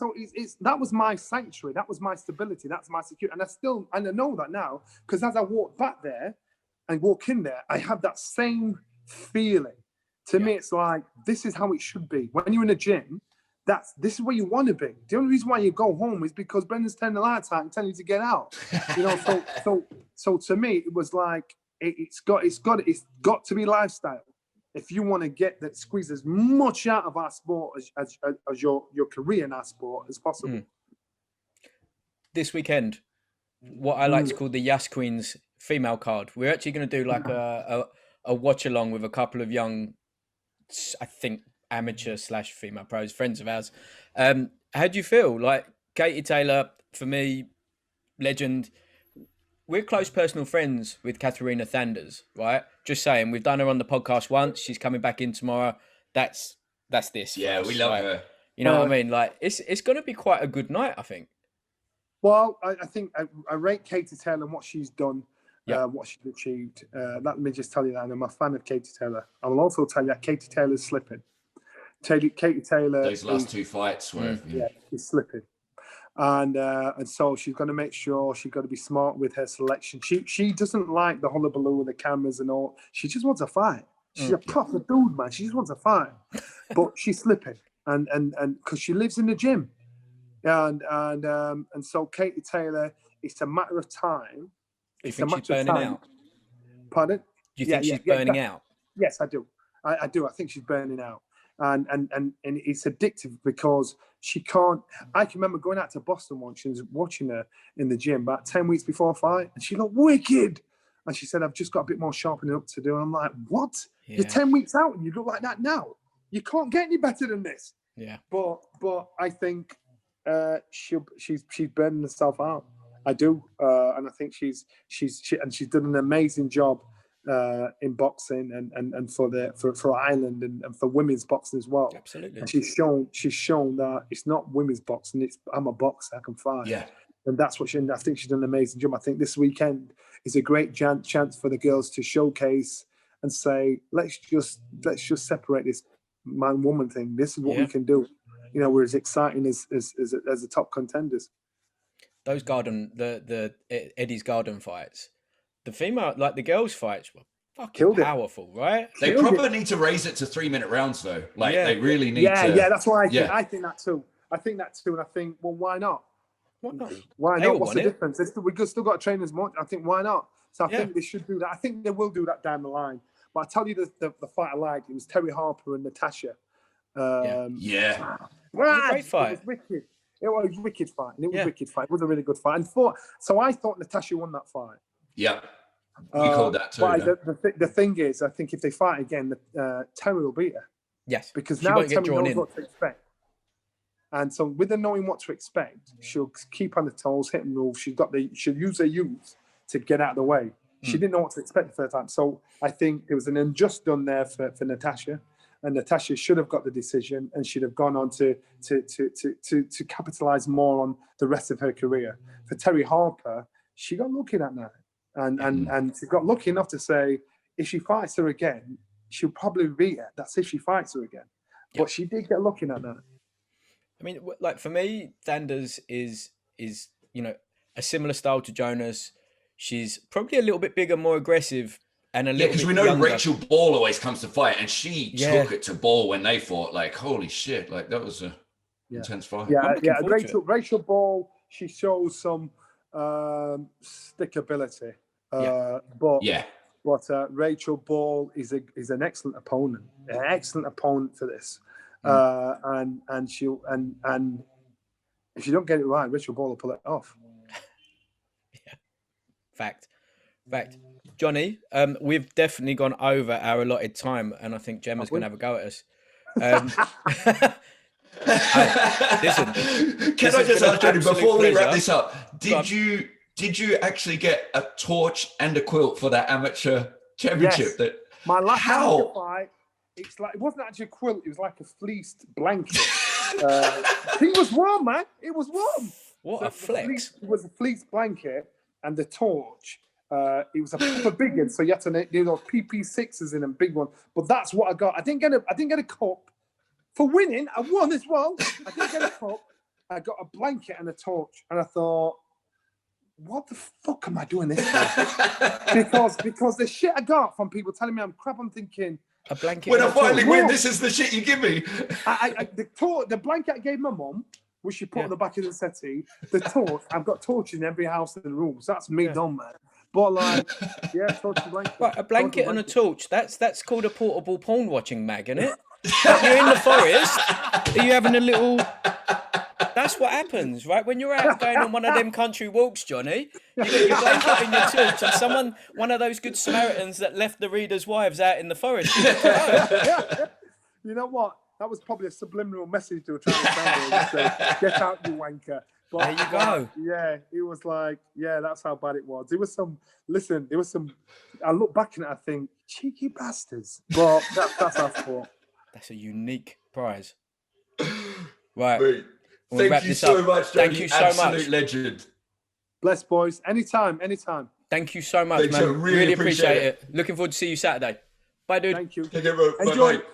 that was my sanctuary. That was my stability. That's my security. And I know that now, because as I walk back there and walk in there, I have that same feeling. To me, it's like, this is how it should be. When you're in a gym, this is where you want to be. The only reason why you go home is because Brendan's turning the lights out and telling you to get out. You know, so to me, it was like, it's got to be lifestyle. If you want to get that, squeeze as much out of our sport as your career in our sport as possible.
This weekend, what I like to call the Yas Queens female card. We're actually going to do like a watch along with a couple of young, I think, amateur / female pros, friends of ours. How do you feel? Like, Katie Taylor, for me, legend. We're close personal friends with Katharina Thanders, right? Just saying, we've done her on the podcast once. She's coming back in tomorrow. That's this.
Yeah, we love her.
You know what I mean? Like, it's going to be quite a good night, I think.
Well, I think I rate Katie Taylor and what she's done,
Yeah.
what she's achieved. Let me just tell you that I'm a fan of Katie Taylor. I will also tell you that Katie Taylor's slipping. Katie Taylor.
Those last two fights were.
Yeah, she's slipping. And so she's got to make sure she's got to be smart with her selection. She doesn't like the hullabaloo and the cameras and all. She just wants a fight. She's a proper dude, man. She just wants a fight, but she's slipping, and because she lives in the gym, and so Katie Taylor, it's a matter of time.
It's a matter of time. Out?
Pardon?
Do you think she's burning out?
Yes, I do. I do. I think she's burning out. And it's addictive because she can't. I can remember going out to Boston once and watching her in the gym about 10 weeks before a fight, and she looked wicked. And she said, "I've just got a bit more sharpening up to do." And I'm like, "What? Yeah. You're 10 weeks out and you look like that now? You can't get any better than this."
Yeah.
But I think she's burning herself out. I do, and I think she's done an amazing job. In boxing and for Ireland and for women's boxing as well.
Absolutely. And
she's shown that it's not women's boxing. I'm a boxer. I can fight.
Yeah.
And that's what I think she's done an amazing job. I think this weekend is a great chance for the girls to showcase and say, let's just separate this man-woman thing. This is what we can do. You know, we're as exciting as the top contenders.
Those the Eddie's Garden fights. The female, like the girls' fights, were fucking powerful, right?
They probably need to raise it to 3-minute rounds, though. Like they really need to.
Yeah, that's what I think. I think that too. And I think, well, why not?
What not?
Why not? What's the difference? We've still got to train as much. I think why not? So I think they should do that. I think they will do that down the line. But I tell you, the fight I liked, it was Terry Harper and Natasha.
Yeah.
It
was a great fight.
It was wicked. It was a wicked fight. And it was a wicked fight. It was a really good fight. So I thought Natasha won that fight.
Yeah, we called that too.
But the thing is, I think if they fight again, Terry will beat her.
Yes,
because now Terry knows what to expect. And so with her knowing what to expect, she'll keep on the toes, hit and move. She'll use her youth to get out of the way. She didn't know what to expect the first time. So I think there was an unjust done there for Natasha. And Natasha should have got the decision and should have gone on to capitalize more on the rest of her career. For Terry Harper, she got lucky that night. And she got lucky enough to say, if she fights her again, she'll probably beat her. That's if she fights her again. Yeah. But she did get lucky that night.
I mean, like for me, Thanders is a similar style to Jonas. She's probably a little bit bigger, more aggressive, and a little bit
because we know
younger.
Rachel Ball always comes to fight, and she took it to Ball when they fought. Like, holy shit! Like that was a intense fight.
Yeah. Rachel Ball, she shows some stickability. But Rachel Ball is an excellent opponent, for this. And if you don't get it right, Rachel Ball will pull it off.
Fact. Johnny, we've definitely gone over our allotted time, and I think Gemma's going to have a go at us. Listen,
can I just ask Johnny before we wrap this up? Did you actually get a torch and a quilt for that amateur championship?
Yes. My last fight, it wasn't actually a quilt. It was like a fleeced blanket. It was warm, man. It was warm.
What a flex!
It was a fleeced blanket, and the torch. It was a proper big one, so you had to do those PP6s in a big one. But that's what I got. I didn't get a cup for winning. I won as well. I didn't get a cup. I got a blanket and a torch, and I thought, what the fuck am I doing this for? because the shit I got from people telling me I'm crap, I'm thinking,
a blanket.
When I finally win, this is the shit you give me.
The blanket I gave my mum, which she put on the back of the settee, the torch, I've got torches in every house in the room, so that's me done, man. But torch and blanket.
Right, a blanket and a torch, that's called a portable porn watching mag, isn't it? You're in the forest, are you having a little... That's what happens, right? When you're out going on one of them country walks, Johnny, you get your blanket and your torch, and one of those good Samaritans that left the readers' wives out in the forest.
You know what? That was probably a subliminal message to a trying to get out, you wanker. But,
there you go.
It was like, that's how bad it was. There was some, I look back and I think, cheeky bastards. But that's our fault.
That's a unique prize. Right.
Wait. Thank you so much, Johnny.
Thank you so much.
Absolute legend.
Bless, boys. Anytime.
Thank you so much,
Thanks,
man.
I really
Appreciate
appreciate
it. Looking forward to see you Saturday. Bye, dude.
Thank you.
Take care, bro.
Enjoy.
Bye-bye.